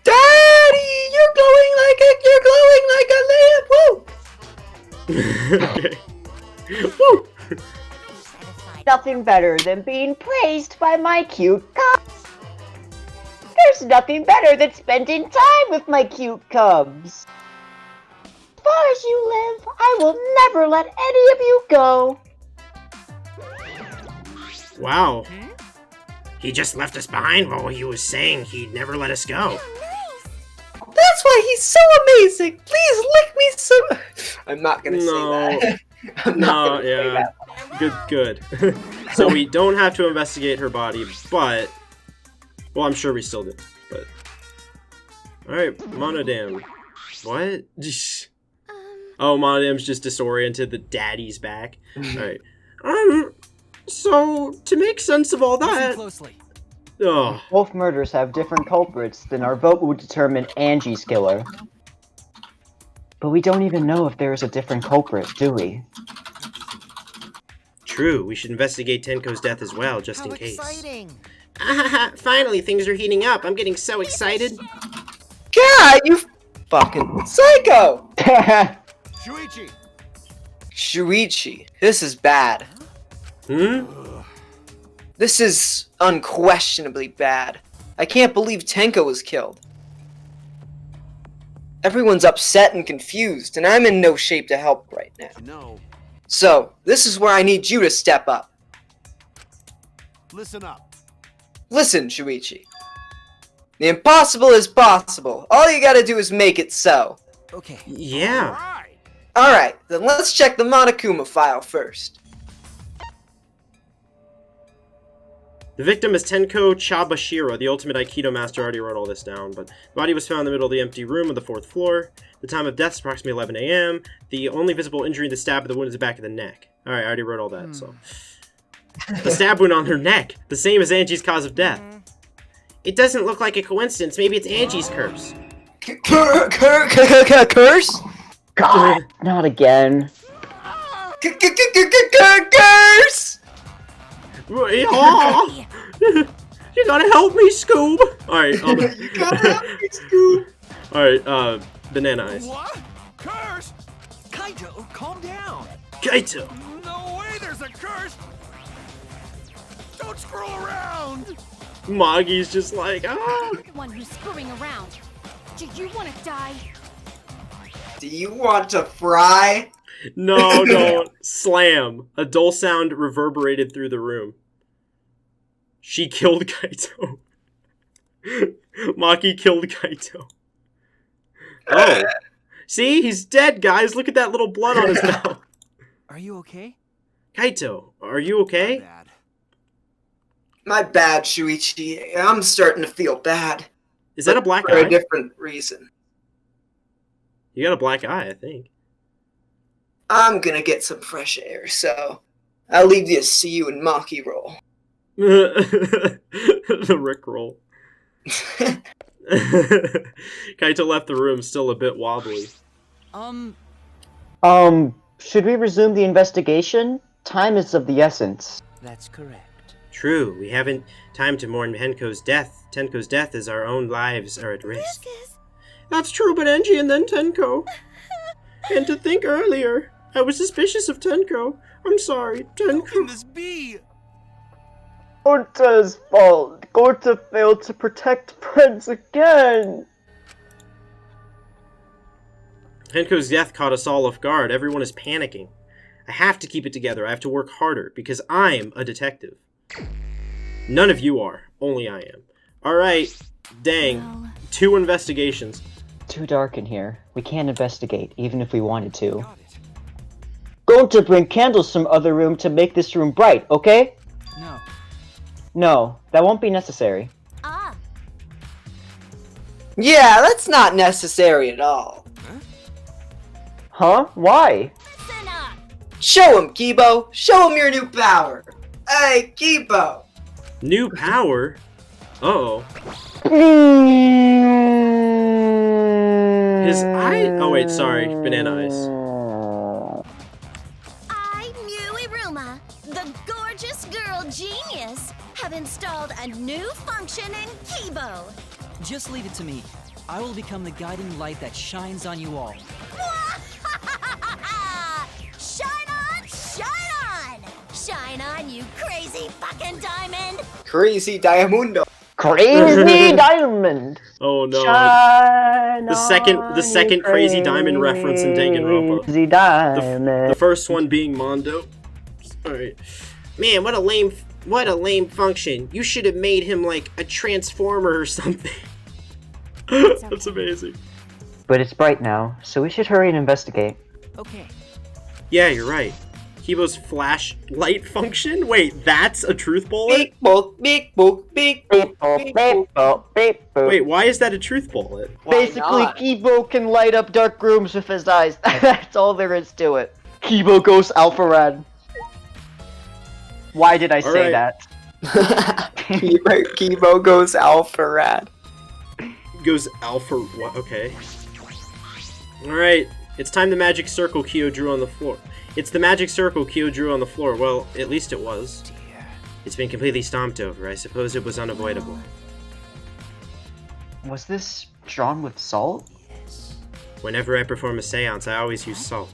Daddy, you're glowing like a lamp. Woo! Okay. Woo! Nothing better than being praised by my cute cubs. There's nothing better than spending time with my cute cubs. As far as you live, I will never let any of you go. Wow. He just left us behind while he was saying he'd never let us go. That's why he's so amazing. Please lick me some. I'm not gonna say that. I'm not No, gonna say yeah. that. Good. So we don't have to investigate her body, but... Well, I'm sure we still do, but... Alright, Monodam. What? Oh, Monodam's just disoriented, the daddy's back. Alright. So, to make sense of all that... Closely. Oh, Both murders have different culprits, then our vote will determine Angie's killer. But we don't even know if there is a different culprit, do we? True, we should investigate Tenko's death as well, just in case. Exciting! Finally, things are heating up. I'm getting so excited. God, you fucking psycho! Shuichi! Shuichi, this is bad. This is unquestionably bad. I can't believe Tenko was killed. Everyone's upset and confused, and I'm in no shape to help right now. No. So, this is where I need you to step up. Listen up. Listen, Shuichi. The impossible is possible. All you gotta do is make it so. Okay. yeah. Right. Alright, then let's check the Monokuma file first. The victim is Tenko Chabashiro, the ultimate Aikido master. I already wrote all this down, but the body was found in the middle of the empty room on the 4th floor. The time of death is approximately 11 a.m. The only visible injury in the stab of the wound is the back of the neck. Alright, I already wrote all that, so. The stab wound on her neck, the same as Angie's cause of death. It doesn't look like a coincidence. Maybe it's Angie's curse. Curse? God, not again. Curse! Oh, you gotta help me, Scoob! Alright, You gotta help me, Scoob! Alright, Banana Eyes. What? Curse? Kaito, calm down. Kaito! No way there's a curse! Don't screw around! Magi's just like, ah! You're the one who's screwing around. Do you want to die? Do you want to fry? No, don't. Slam. A dull sound reverberated through the room. She killed Kaito. Maki killed Kaito. Oh. See? He's dead, guys. Look at that little blood on his mouth. Are you okay? Kaito, are you okay? Bad. My bad, Shuichi. I'm starting to feel bad. Is that a black For a eye? different reason. You got a black eye, I think. I'm gonna get some fresh air, so I'll leave you to see you in Maki roll. The Rickroll. Kaito left the room still a bit wobbly. Should we resume the investigation? Time is of the essence. That's correct. True, we haven't time to mourn Tenko's death. Tenko's death as our own lives are at risk. That's true, but Angie and then Tenko. And to think earlier, I was suspicious of Tenko. I'm sorry, How can Tenko. this be? Gorta's fault. Gorta failed to protect Prince again. Tenko's death caught us all off guard. Everyone is panicking. I have to keep it together. I have to work harder because I'm a detective. None of you are. Only I am. Alright, dang. Well, 2 investigations. Too dark in here. We can't investigate, even if we wanted to. Got it. Going to bring candles from other room to make this room bright, okay? No. No, that won't be necessary. ah, Yeah, that's not necessary at all. Huh? Why? listen up. Show him, Kibo! Show him your new power! Hey, Kibo! New power? Uh-oh. His eye... Oh, wait, sorry. Banana eyes. I, Muiruma, the gorgeous girl genius, have installed a new function in Kibo. Just leave it to me. I will become the guiding light that shines on you all. Shine on, shine on! Shine on, you crazy fucking diamond! Crazy Diamundo! Crazy Diamond! Oh no. Shine The on, second you Crazy Diamond reference in Danganronpa. Crazy Diamond. The first one being Mondo. Alright. Man, what a lame function. You should have made him like a transformer or something. That's amazing. But it's bright now, so we should hurry and investigate. Okay. Yeah, you're right. Kibo's flashlight function? Wait, that's a truth bullet? Big book, big book, big book, Beep boop, big beep book. boop, beep boop. Wait, why is that a truth bullet? Why Basically, not? Kibo can light up dark rooms with his eyes. That's all there is to it. Kibo goes Alpha Rad. Why did I say Alright. that? Kibo goes Alpha Rad. Goes alpha. What? Okay. Alright. It's time the magic circle Kyo drew on the floor. It's the magic circle Kyo drew on the floor. Well, at least it was. Dear. It's been completely stomped over. I suppose it was unavoidable. Was this drawn with salt? Yes. Whenever I perform a seance, I always use salt.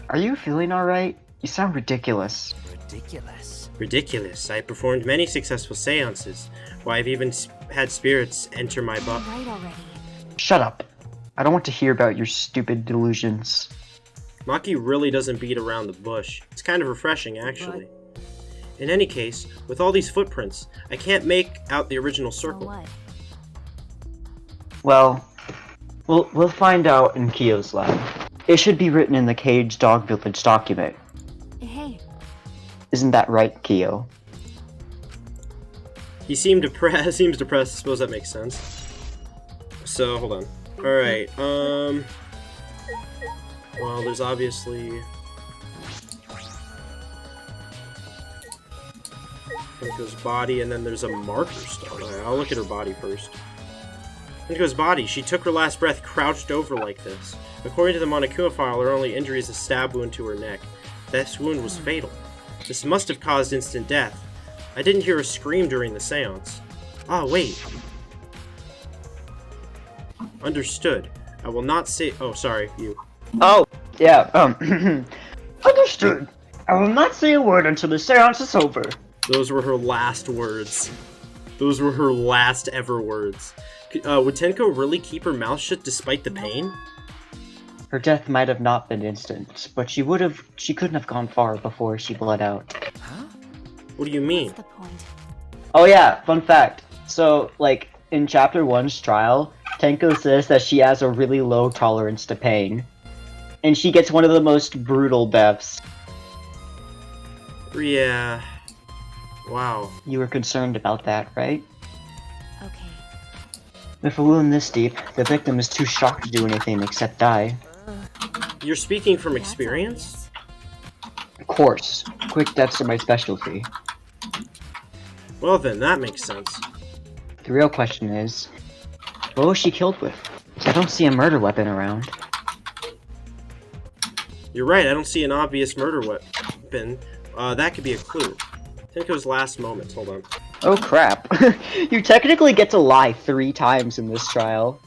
Are you feeling alright? You sound ridiculous. Ridiculous. Ridiculous. I performed many successful seances. Why, I've even had spirits enter my body. Right already. Shut up. I don't want to hear about your stupid delusions. Maki really doesn't beat around the bush. It's kind of refreshing, actually. In any case, with all these footprints, I can't make out the original So circle. what? Well, we'll find out in Kyo's lab. It should be written in the Cage Dog Village document. Hey, Isn't that right, Kyo? He seems depressed. I suppose that makes sense. So, hold on. Alright, well, there's obviously... Tenko's body, and then there's a marker stone. Alright, I'll look at her body first. Tenko's body. She took her last breath crouched over like this. According to the Monokuma file, her only injury is a stab wound to her neck. This wound was fatal. This must have caused instant death. I didn't hear a scream during the seance. Ah, wait. Understood. I will not say... Oh, sorry, you. Oh, yeah, understood. I will not say a word until the seance is over. Those were her last words. Those were her last ever words. Would Tenko really keep her mouth shut despite the pain? Her death might have not been instant, but she couldn't have gone far before she bled out. Huh? What do you mean? What's the point? Oh yeah, fun fact. So, like, in Chapter 1's trial, Tenko says that she has a really low tolerance to pain. And she gets one of the most brutal deaths. Yeah. Wow. You were concerned about that, right? Okay. With a wound this deep, the victim is too shocked to do anything except die. You're speaking from That's experience? Of course, quick deaths are my specialty. Well then, that makes sense. The real question is, what was she killed with? I don't see a murder weapon around. You're right, I don't see an obvious murder weapon. That could be a clue. Tenko's last moments, hold on. Oh crap. You technically get to lie 3 times in this trial.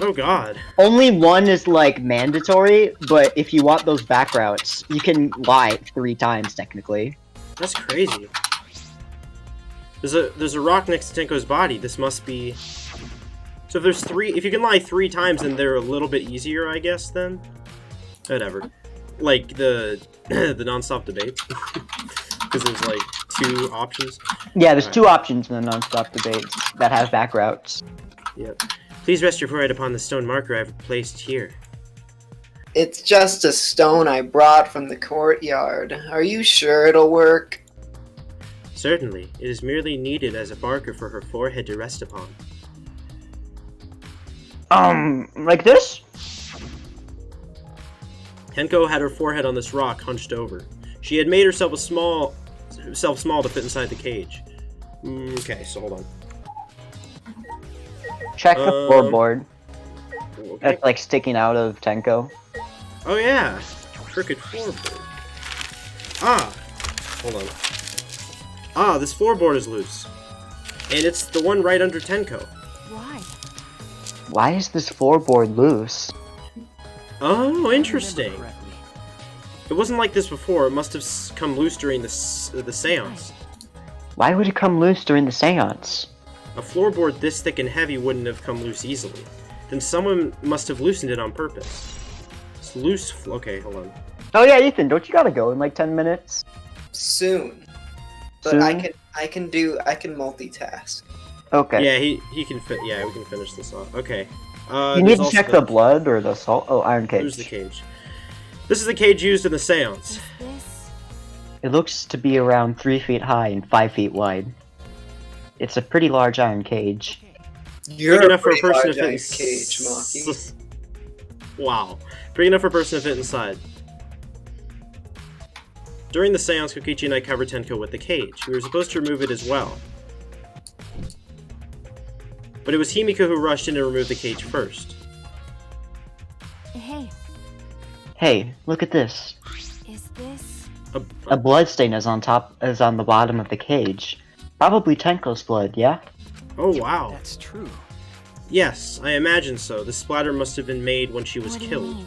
Oh god. Only one is, like, mandatory, but if you want those back routes, you can lie 3 times, technically. That's crazy. There's a rock next to Tenko's body. This must be... So if you can lie 3 times, then they're a little bit easier, I guess, then? Whatever. Like, the the non-stop debate. Because there's, like, 2 options. Yeah, there's 2 options in the non-stop debates that have back routes. Yep. Please rest your forehead upon the stone marker I've placed here. It's just a stone I brought from the courtyard. Are you sure it'll work? Certainly. It is merely needed as a marker for her forehead to rest upon. Like this? Tenko had her forehead on this rock hunched over. She had made herself small to fit inside the cage. Okay, so hold on. Check the floorboard. Okay. That's, like, sticking out of Tenko. Oh yeah, crooked floorboard. Ah, hold on. Ah, this floorboard is loose. And it's the one right under Tenko. Why? Why is this floorboard loose? Oh, interesting. Correctly. It wasn't like this before. It must have come loose during the seance. Why would it come loose during the seance? A floorboard this thick and heavy wouldn't have come loose easily. Then someone must have loosened it on purpose. It's loose. Okay, hold on. Oh yeah, Ethan, don't you gotta go in like 10 minutes? Soon. But Soon? I can multitask. Okay. Yeah, he can fit. Yeah, we can finish this off. Okay. You need to check the blood or the salt. Oh, iron cage. There's the cage. This is the cage used in the seance. Is this? It looks to be around 3 feet high and 5 feet wide. It's a pretty large iron cage. You're Big enough for a pretty person to large fit. cage, Maki. Wow. Big enough for a person to fit inside. During the seance, Kokichi and I covered Tenko with the cage. We were supposed to remove it as well. But it was Himiko who rushed in to remove the cage first. Hey, Hey, look at this. is this? A bloodstain is on the bottom of the cage. Probably Tenko's blood, yeah? Oh wow. That's true. Yes, I imagine so. The splatter must have been made when she was What do you killed. mean?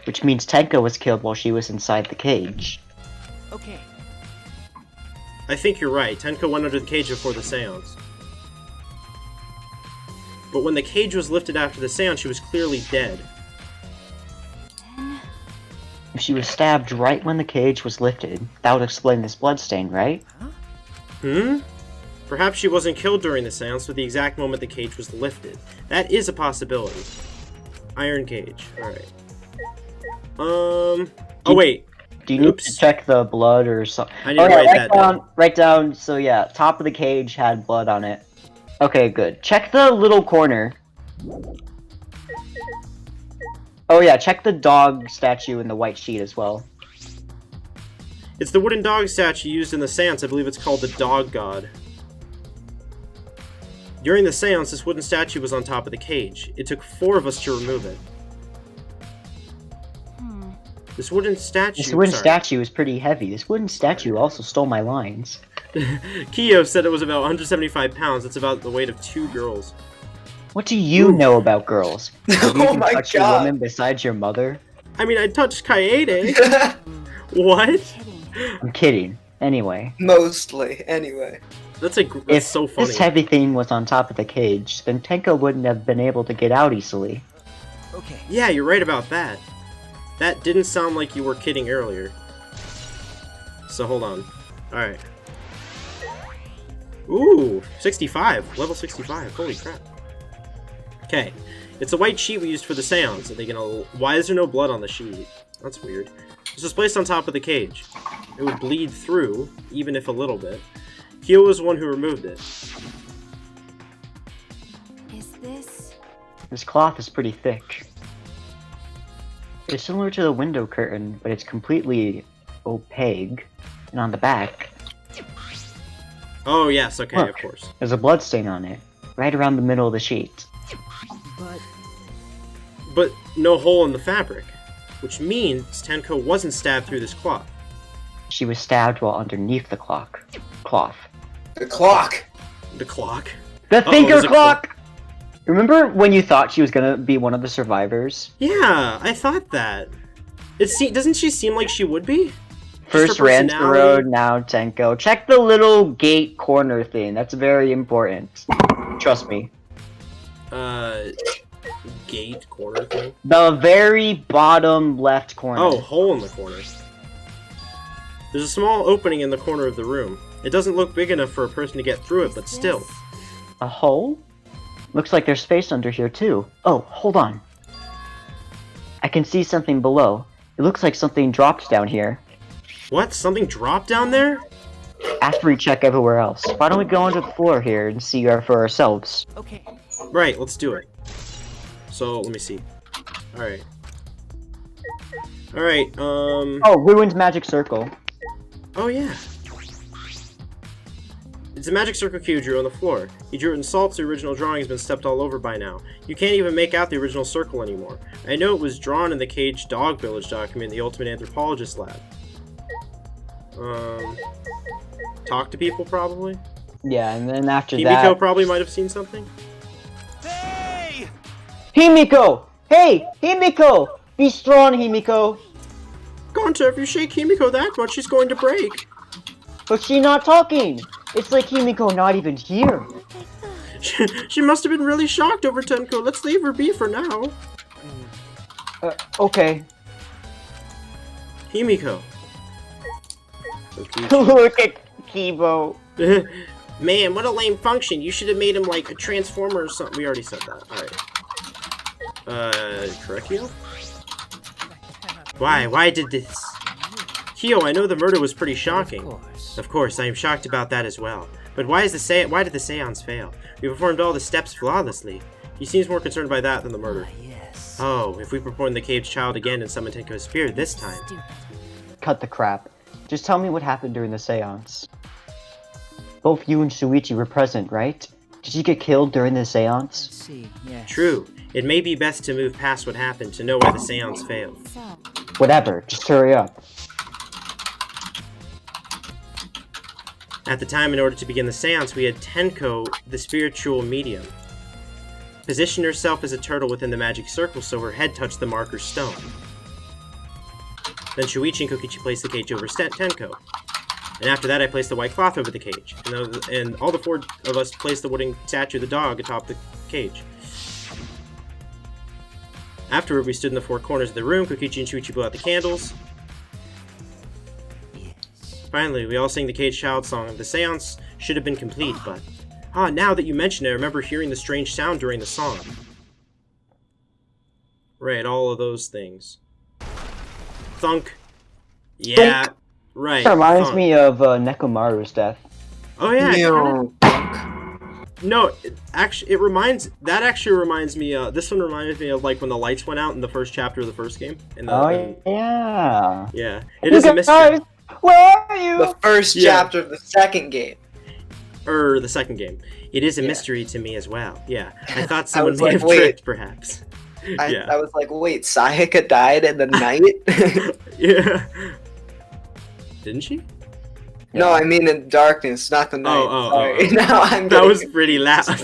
Which means Tenko was killed while she was inside the cage. Okay. I think you're right. Tenko went under the cage before the seance. But when the cage was lifted after the seance, she was clearly dead. Then If she was stabbed right when the cage was lifted, that would explain this bloodstain, right? Hmm? Perhaps she wasn't killed during the seance, but the exact moment the cage was lifted. That is a possibility. Iron cage. Alright. Oh wait. Do you need Oops. to check the blood or something? I need to write that down. Write down. So yeah, top of the cage had blood on it. Okay, good. Check the little corner. Oh yeah, check the dog statue in the white sheet as well. It's the wooden dog statue used in the seance. I believe it's called the Dog God. During the seance, this wooden statue was on top of the cage. It took 4 of us to remove it. This wooden statue... This wooden statue is pretty heavy. This wooden statue also stole my lines. Kiyo said it was about 175 pounds. That's about the weight of 2 girls. What do you know about girls? Have you Oh even my touched a God. woman besides your mother? I mean, I touched Kaede. What? I'm kidding. Anyway. Mostly, anyway. That's so funny. This heavy thing was on top of the cage, then Tenko wouldn't have been able to get out easily. Okay. Yeah, you're right about that. That didn't sound like you were kidding earlier. So hold on. Alright. Ooh, 65. Level 65. Holy crap. Okay. It's a white sheet we used for the seance. Why is there no blood on the sheet? That's weird. This was placed on top of the cage. It would bleed through, even if a little bit. Kyo was the one who removed it. Is this... This cloth is pretty thick. It's similar to the window curtain, but it's completely opaque. And on the back, Oh, yes, okay, Look. of course. there's a blood stain on it, right around the middle of the sheet. But no hole in the fabric. Which means Tenko wasn't stabbed through this cloth. She was stabbed while underneath the cloth. The clock! The clock? The Uh-oh, thinker is it clock! Remember when you thought she was gonna be one of the survivors? Yeah, I thought that. Doesn't she seem like she would be? First her ran to the personality? road, now Tenko. Check the little gate corner thing. That's very important. Trust me. Gate corner thing? The very bottom left corner. Oh, hole in the corner. There's a small opening in the corner of the room. It doesn't look big enough for a person to get through it, but still. A hole? Looks like there's space under here too. Oh, hold on. I can see something below. It looks like something dropped down here. What? Something dropped down there? After we check everywhere else, why don't we go onto the floor here and see for ourselves? Okay. Right, let's do it. So, let me see. Alright. Alright, Oh, ruined magic circle. Oh, yeah. It's a magic circle Q drew on the floor. He drew it in salts. The original drawing has been stepped all over by now. You can't even make out the original circle anymore. I know it was drawn in the Caged Dog Village document in the Ultimate Anthropologist lab. Talk to people, probably? Yeah, and then after Himiko that... probably might have seen something? Hey! Himiko! Hey! Himiko! Be strong, Himiko! Gonta, if you shake Himiko that much, she's going to break. But she's not talking! It's like Himiko not even here. She must have been really shocked over Tenko. Let's leave her be for now. Okay. Himiko. Look at Kibo. Man, what a lame function. You should have made him like a transformer or something. We already said that. Alright. Correct, Kyo? Why did this? Kyo, I know the murder was pretty shocking. Of course, I am shocked about that as well. But why did the seance fail? We performed all the steps flawlessly. He seems more concerned by that than the murder. Yes. Oh, if we perform the caged child again and summon Tenko's spirit this time. Cut the crap. Just tell me what happened during the seance. Both you and Shuichi were present, right? Did you get killed during the seance? Let's see, yes. True. It may be best to move past what happened to know why the seance failed. Whatever, just hurry up. At the time, in order to begin the seance, we had Tenko, the spiritual medium, position herself as a turtle within the magic circle so her head touched the marker stone. Then Shuichi and Kokichi placed the cage over Tenko. And after that, I placed the white cloth over the cage. And all the 4 of us placed the wooden statue of the dog atop the cage. Afterward, we stood in the 4 corners of the room. Kokichi and Shuichi blew out the candles. Finally, we all sang the caged child song. The seance should have been complete, but... now that you mention it, I remember hearing the strange sound during the song. Right, all of those things. Thunk. Yeah, right. This reminds thunk. me of Nekomaru's death. Oh yeah. it kinda- No. No, it reminds me. This one reminds me of like when the lights went out in the first chapter of the first game. Yeah. Yeah, it is a mystery. Guys, where are you? The first Yeah. chapter of the second game. Or the second game. It is a Yeah. mystery to me as well. Yeah, I thought someone was may like, have wait. tricked, perhaps. Yeah. I was like, wait, Sayaka died in the night? Yeah. Didn't she? No, I mean in darkness, not the night. Sorry. No, I'm That kidding. was pretty loud. I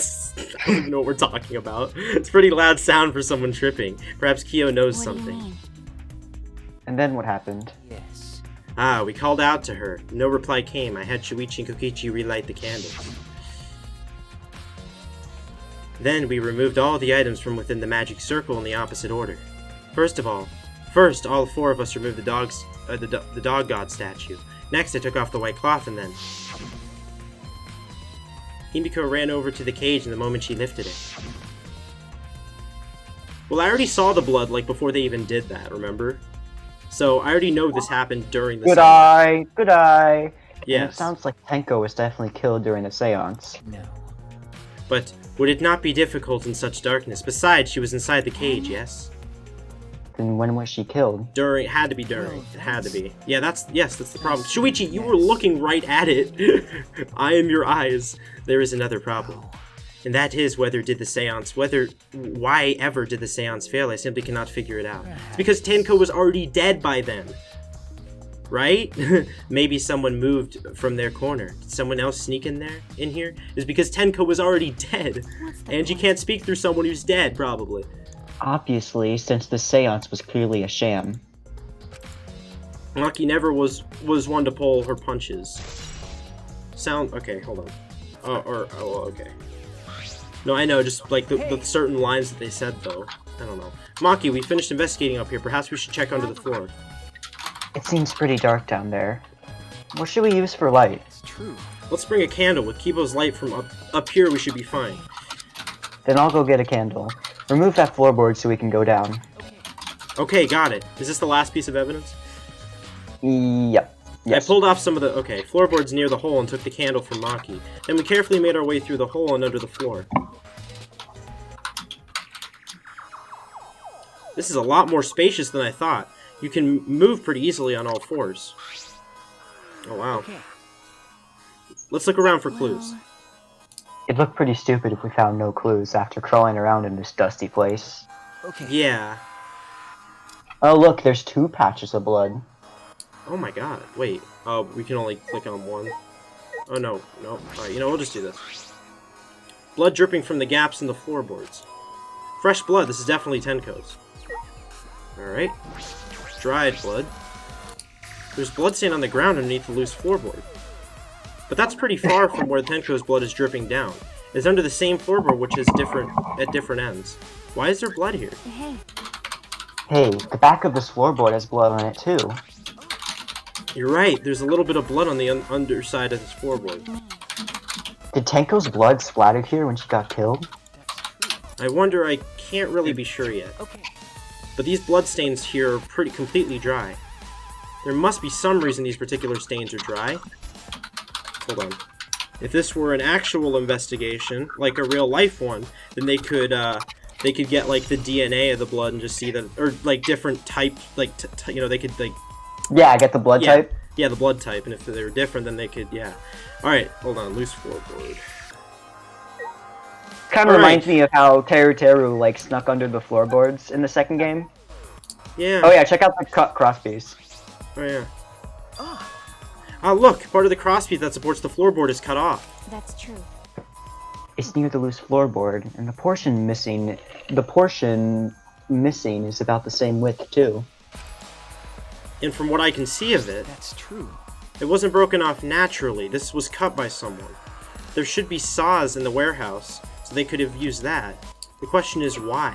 don't even know what we're talking about. It's pretty loud sound for someone tripping. Perhaps Kyo knows What do you something. mean? And then what happened? Yes. Ah, we called out to her. No reply came. I had Shuichi and Kokichi relight the candles. Then we removed all the items from within the magic circle in the opposite order. First, all four of us removed the dog god statue. Next, I took off the white cloth, and then Himiko ran over to the cage in the moment she lifted it. Well, I already saw the blood like before they even did that. Remember? So I already know this happened during the. Good seance. eye. Good eye. Yes. And it sounds like Tenko was definitely killed during the seance. No. But would it not be difficult in such darkness? Besides, she was inside the cage. Yes. Then when was she killed? During, it had to be during. It had to be. Yeah, that's the problem. Shuichi, you were looking right at it. I am your eyes. There is another problem. And that is why ever did the seance fail? I simply cannot figure it out. It's because Tenko was already dead by then. Right? Maybe someone moved from their corner. Did someone else sneak in here? It's because Tenko was already dead. And you can't speak through someone who's dead, probably. Obviously, since the seance was clearly a sham. Maki never was one to pull her punches. Okay, hold on. Okay. No, I know, just like the certain lines that they said, though. I don't know. Maki, we finished investigating up here. Perhaps we should check under the floor. It seems pretty dark down there. What should we use for light? It's true. Let's bring a candle. With Kibo's light from up here, we should be fine. Then I'll go get a candle. Remove that floorboard so we can go down. Okay, got it. Is this the last piece of evidence? Yep. Yes. I pulled off some of the, floorboards near the hole and took the candle from Maki. Then we carefully made our way through the hole and under the floor. This is a lot more spacious than I thought. You can move pretty easily on all fours. Oh, wow. Okay. Let's look around for clues. It'd look pretty stupid if we found no clues after crawling around in this dusty place. Okay. Yeah. Oh look, there's 2 patches of blood. Oh my god. Wait. Oh, we can only click on one. Oh, no. No. Alright, we'll just do this. Blood dripping from the gaps in the floorboards. Fresh blood. This is definitely Tenko's. Alright. Dried blood. There's blood stain on the ground underneath the loose floorboard. But that's pretty far from where Tenko's blood is dripping down. It's under the same floorboard, which is at different ends. Why is there blood here? Hey, Hey, the back of this floorboard has blood on it too. You're right, there's a little bit of blood on the underside of this floorboard. Did Tenko's blood splatter here when she got killed? I wonder, I can't really be sure yet. Okay. But these blood stains here are completely dry. There must be some reason these particular stains are dry. Hold on. If this were an actual investigation, like a real life one, then they could get like the DNA of the blood and just see that, or like different types, like they could like. Yeah, get the blood type. Yeah, the blood type, and if they were different, then they could. Yeah. All right, hold on. Loose floorboard. Kind of reminds me of how Teru like snuck under the floorboards in the second game. Yeah. Oh yeah, check out the crosspiece. Oh yeah. Oh look, part of the crosspiece that supports the floorboard is cut off. that's true. It's near the loose floorboard, and the portion missing is about the same width too. And from what I can see of it, That's true. it wasn't broken off naturally. This was cut by someone. There should be saws in the warehouse, so they could have used that. The question is why?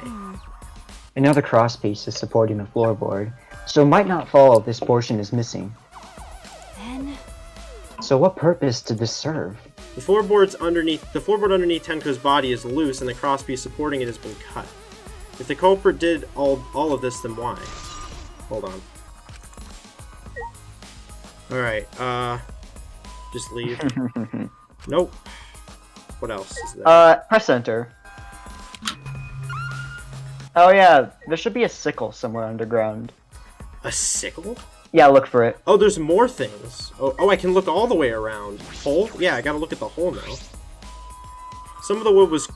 Another crosspiece is supporting the floorboard, so it might not follow if this portion is missing. Then, So what purpose did this serve? The floorboard underneath Tenko's body is loose, and the crosspiece supporting it has been cut. If the culprit did all of this, then why? Hold on. Alright, just leave. Nope. What else is there? Press enter. Oh yeah, there should be a sickle somewhere underground. A sickle? Yeah, look for it. Oh, there's more things. Oh, I can look all the way around. Hole? Yeah, I gotta look at the hole now. Some of the wood was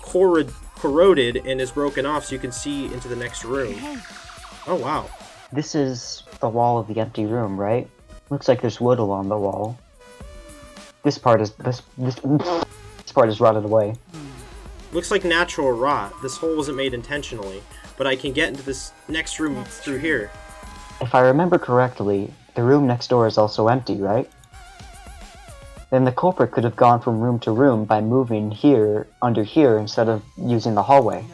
corroded and is broken off, so you can see into the next room. Oh, wow. This is the wall of the empty room, right? Looks like there's wood along the wall. This part is this part is rotted away. Looks like natural rot. This hole wasn't made intentionally, but I can get into this next room through here. If I remember correctly, the room next door is also empty, right? Then the culprit could have gone from room to room by moving here, under here, instead of using the hallway.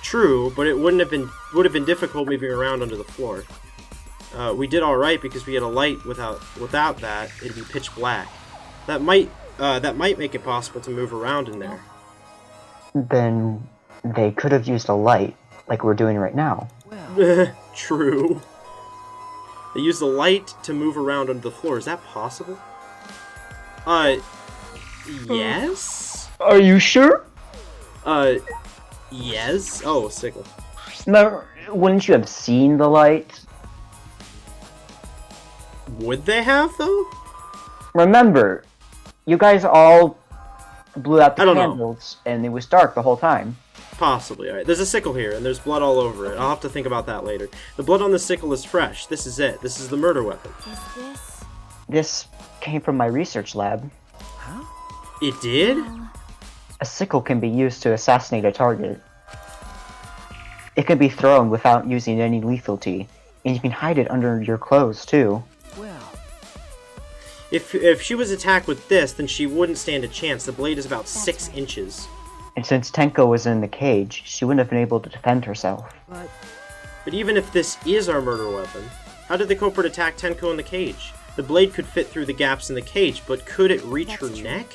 True, but it would have been difficult moving around under the floor. We did all right because we had a light. Without that, it'd be pitch black. That might make it possible to move around in there. Then they could have used a light, like we're doing right now. True. They used the light to move around under the floor. Is that possible? Yes? Are you sure? Yes? Oh, sickle. No, wouldn't you have seen the light? Would they have, though? Remember, you guys all blew out the I don't know. candles, and it was dark the whole time. Possibly. Alright, there's a sickle here, and there's blood all over it. I'll have to think about that later. The blood on the sickle is fresh. This is it. This is the murder weapon. Is this? This came from my research lab. It did? A sickle can be used to assassinate a target. It can be thrown without using any lethality, and you can hide it under your clothes too. Well, If she was attacked with this, then she wouldn't stand a chance. The blade is about 6 inches. And since Tenko was in the cage, she wouldn't have been able to defend herself. But even if this is our murder weapon, how did the culprit attack Tenko in the cage? The blade could fit through the gaps in the cage, but could it reach her neck?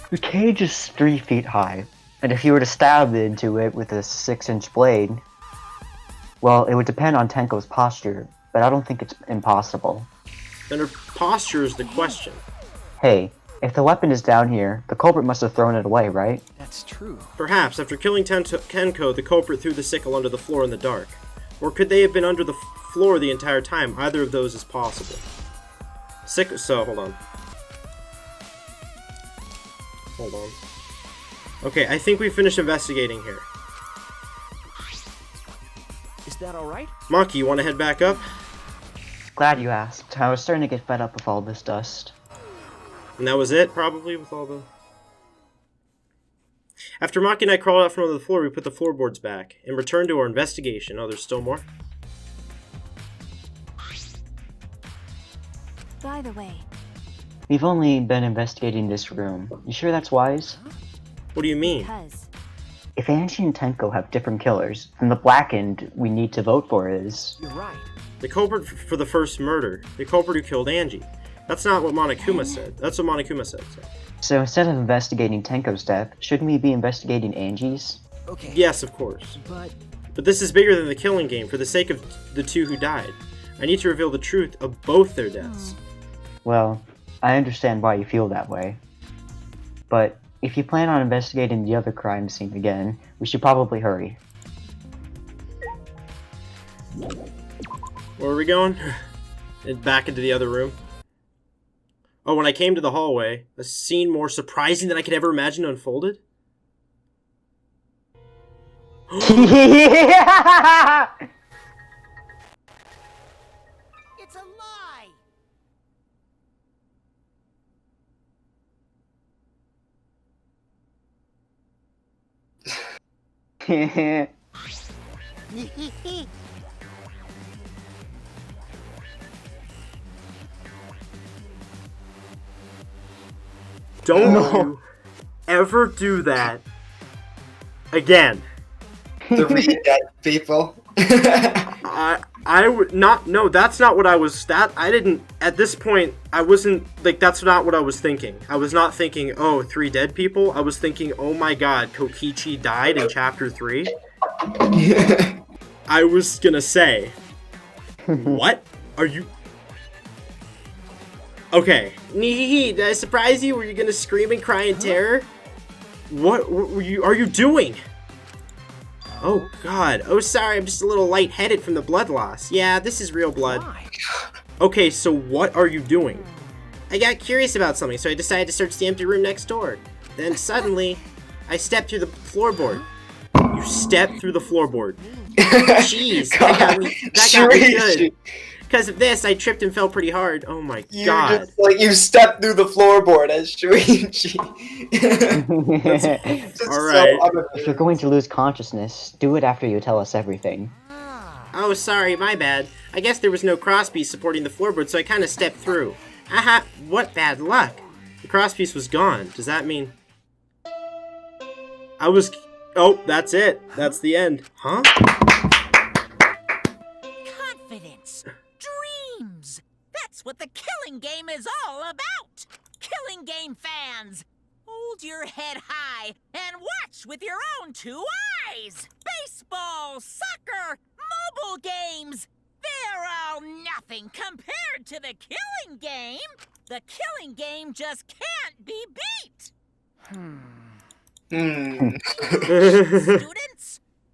The cage is 3 feet high, and if you were to stab into it with a 6-inch blade, well, it would depend on Tenko's posture, but I don't think it's impossible. Then her posture is the question. Hey, if the weapon is down here, the culprit must have thrown it away, right? that's true. Perhaps, after killing Tenko, the culprit threw the sickle under the floor in the dark. Or could they have been under the floor the entire time? Either of those is possible. Hold on. Hold on. Okay, I think we finished investigating here. Is that all right? Maki, you want to head back up? Glad you asked. I was starting to get fed up with all this dust. And that was it, probably, with all the... After Maki and I crawled out from under the floor, we put the floorboards back and returned to our investigation. Oh, there's still more? By the way, We've only been investigating this room. You sure that's wise? What do you mean? because If Angie and Tenko have different killers, then the blackened we need to vote for is... You're right. The culprit for the first murder. The culprit who killed Angie. That's not what Monokuma said. That's what Monokuma said. So instead of investigating Tenko's death, shouldn't we be investigating Angie's? Okay. Yes, of course. But But this is bigger than the killing game for the sake of the two who died. I need to reveal the truth of both their deaths. Well, I understand why you feel that way. But if you plan on investigating the other crime scene again, we should probably hurry. Where are we going? And back into the other room. Oh, when I came to the hallway, a scene more surprising than I could ever imagine unfolded. Yeah! It's a lie! Don't you ever do that again. To read that, people. I would not. No, that's not what I was. I didn't. At this point, I wasn't like. That's not what I was thinking. I was not thinking, oh, 3 dead people. I was thinking, oh my God, Kokichi died in chapter 3. I was gonna say, what are you? Okay. Did I surprise you? Were you gonna scream and cry in terror? What are you doing? Oh god. Oh sorry, I'm just a little lightheaded from the blood loss. Yeah, this is real blood. Okay, so what are you doing? I got curious about something, so I decided to search the empty room next door. Then suddenly, I stepped through the floorboard. You stepped through the floorboard. Jeez, that got me good. Because of this, I tripped and fell pretty hard. Oh my god. Just, like, you stepped through the floorboard as Shuichi. Alright. If you're going to lose consciousness, do it after you tell us everything. Oh, sorry, my bad. I guess there was no crosspiece supporting the floorboard, so I kind of stepped through. Aha, what bad luck. The crosspiece was gone. Does that mean... Oh, that's it. That's the end. Huh? Confidence. Dreams. That's what the Killing Game is all about. Killing Game fans, hold your head high and watch with your own 2 eyes. Baseball, soccer, mobile games. They're all nothing compared to the Killing Game. The Killing Game just can't be beat. Students,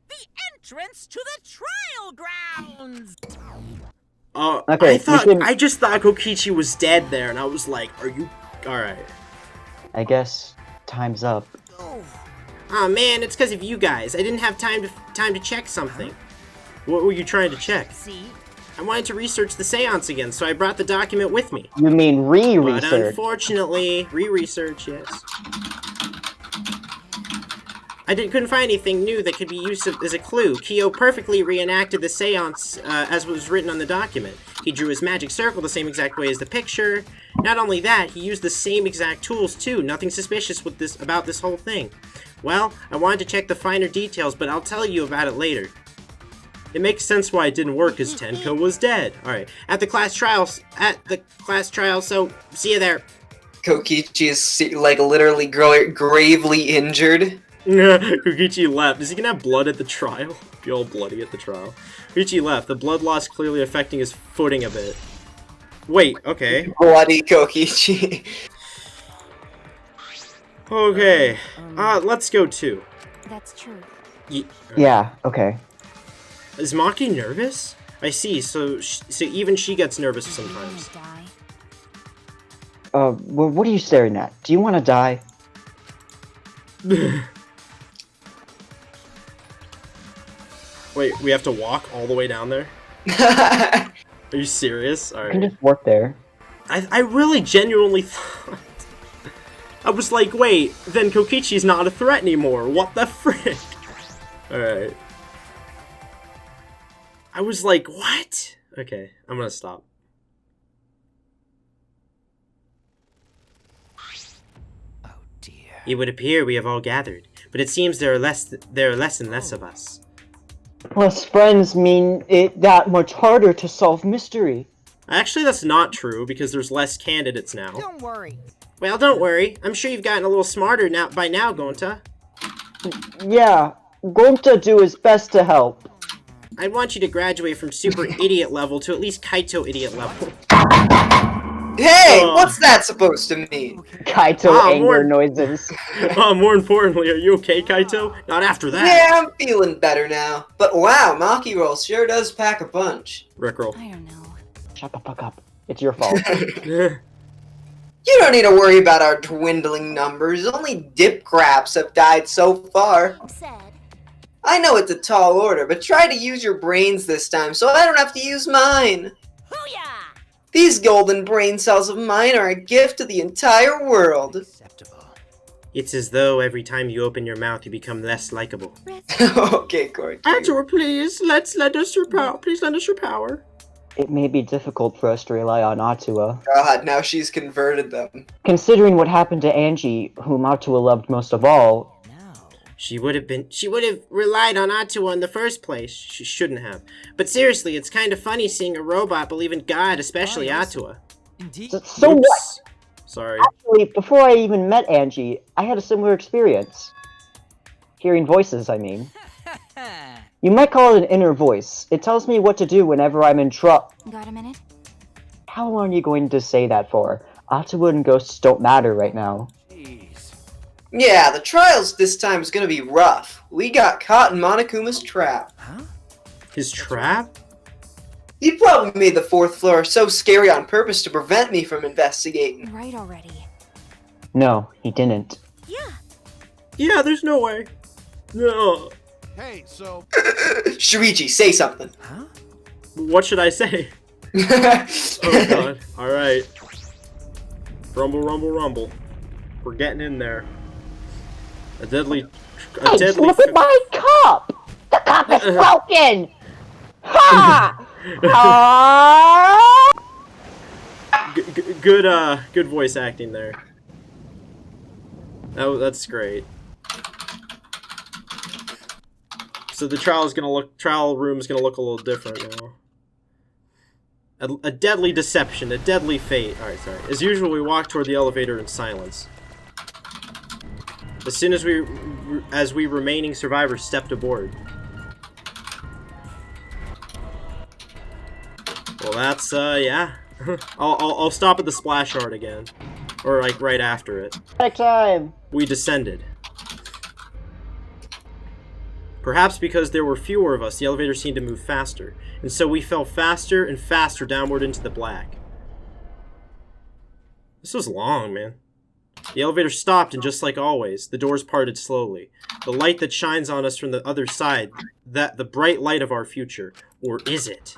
the entrance to the trial grounds. Okay, I just thought Kokichi was dead there, and I was like, are you... Alright. I guess time's up. Aw, man, it's because of you guys. I didn't have time to check something. What were you trying to check? See? I wanted to research the seance again, so I brought the document with me. You mean But re-research? unfortunately, re-research, yes. I couldn't find anything new that could be used as a clue. Kyo perfectly reenacted the seance as was written on the document. He drew his magic circle the same exact way as the picture. Not only that, he used the same exact tools too. Nothing suspicious about this whole thing. Well, I wanted to check the finer details, but I'll tell you about it later. It makes sense why it didn't work, as Tenko was dead. Alright, at the class trial, so see you there. Kokichi is, like, literally gravely injured. Kokichi left. Is he gonna have blood at the trial? Be all bloody at the trial. Kokichi left. The blood loss clearly affecting his footing a bit. Wait, okay. Bloody Kokichi. Okay. Let's go too. That's true. Yeah, okay. Is Maki nervous? I see, so even she gets nervous sometimes. Well, what are you staring at? Do you want to die? Wait, we have to walk all the way down there? Are you serious? You can Alright. just work there. I really genuinely thought... I was like, wait, then Kokichi's not a threat anymore. What the frick? Alright. I was like, what? Okay, I'm gonna stop. Oh dear. It would appear we have all gathered, but it seems there are less and less of us. Less friends mean it that much harder to solve mystery. Actually, that's not true, because there's less candidates now. Don't worry. Well, don't worry. I'm sure you've gotten a little smarter by now, Gonta. Yeah, Gonta do his best to help. I want you to graduate from super idiot level to at least Kaito idiot level. Hey, what's that supposed to mean? Kaito anger noises. More importantly, are you okay, Kaito? Not after that. Yeah, I'm feeling better now. But wow, Maki Roll sure does pack a punch. Rickroll. I don't know. Shut the fuck up. It's your fault. You don't need to worry about our dwindling numbers. Only dip craps have died so far. Said. I know it's a tall order, but try to use your brains this time so I don't have to use mine. Hoo-yah! These golden brain cells of mine are a gift to the entire world. Acceptable. It's as though every time you open your mouth, you become less likable. Okay, Corky. Arthur, please, lend us your power. Please lend us your power. It may be difficult for us to rely on Atua. God, now she's converted them. Considering what happened to Angie, whom Atua loved most of all, She would have relied on Atua in the first place. She shouldn't have. But seriously, it's kind of funny seeing a robot believe in God, especially Atua. Indeed. so what? Oops. Sorry. Actually, before I even met Angie, I had a similar experience. Hearing voices, I mean. You might call it an inner voice. It tells me what to do whenever I'm in trouble. Got a minute? How long are you going to say that for? Otterwood and ghosts don't matter right now. Jeez. Yeah, the trials this time is gonna be rough. We got caught in Monokuma's trap. Huh? His trap? He probably made the 4th floor so scary on purpose to prevent me from investigating. Right already. No, he didn't. Yeah. Yeah, there's no way. No. Hey, so Shuichi, say something. Huh? What should I say? Oh god. Alright. Rumble, rumble, rumble. We're getting in there. A deadly... Hey, look at my cup! The cup is broken! Ha! Ha! Good voice acting there. That's great. So the trial room is gonna look a little different now. A deadly deception, a deadly fate. Alright, sorry. As usual, we walk toward the elevator in silence. As soon as we remaining survivors stepped aboard. Well, that's, yeah. I'll stop at the splash art again. Or, like, right after it. Next time! We descended. Perhaps because there were fewer of us, the elevator seemed to move faster, and so we fell faster and faster downward into the black. This was long, man. The elevator stopped, and just like always, the doors parted slowly. The light that shines on us from the other side, that the bright light of our future. Or is it?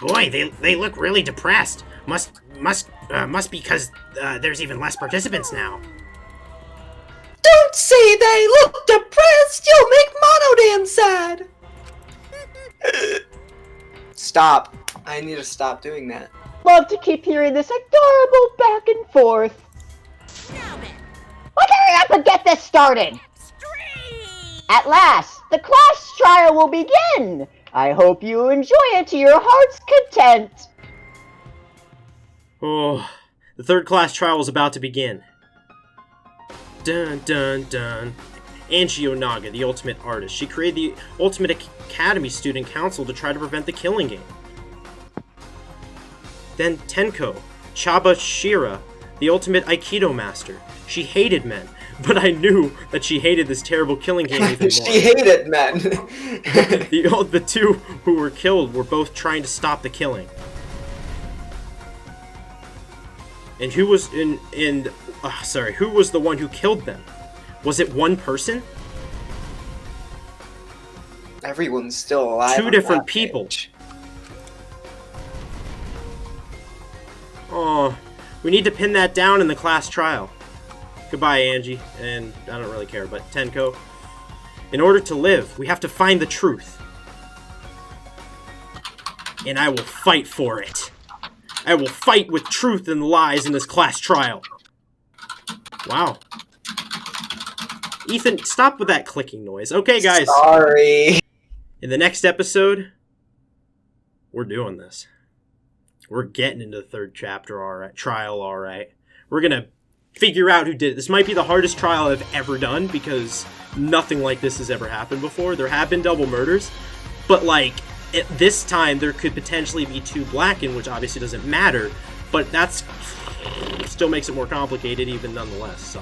Boy, they look really depressed. Must because there's even less participants now. Don't say they look depressed! You'll make Monodam sad! Stop. I need to stop doing that. Love to keep hearing this adorable back and forth. Now then. Let's hurry up and get this started! Stream! At last, the class trial will begin! I hope you enjoy it to your heart's content! Oh, the third class trial is about to begin. Dun dun dun. Angie Onaga, the ultimate artist. She created the Ultimate Academy Student Council to try to prevent the killing game. Then Tenko, Chaba Shira, the ultimate Aikido master. She hated men, but I knew that she hated this terrible killing game even more. She hated men. The two who were killed were both trying to stop the killing. And who was who was the one who killed them? Was it one person? Everyone's still alive. Two on different that people. page. Oh, we need to pin that down in the class trial. Goodbye, Angie, and I don't really care, but Tenko. In order to live, we have to find the truth. And I will fight for it. I will fight with truth and lies in this class trial. Wow. Ethan, stop with that clicking noise. Okay, guys. Sorry. In the next episode, we're doing this. We're getting into the third chapter, alright. Trial, alright. We're gonna figure out who did it. This might be the hardest trial I've ever done because nothing like this has ever happened before. There have been double murders, but like, at this time there could potentially be two Blacken, which obviously doesn't matter, but that's still makes it more complicated even nonetheless. So,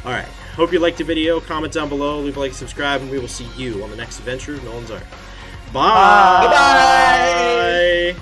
alright. Hope you liked the video. Comment down below, leave a like, subscribe, and we will see you on the next adventure of Nolan's Art. Bye! Bye! Bye.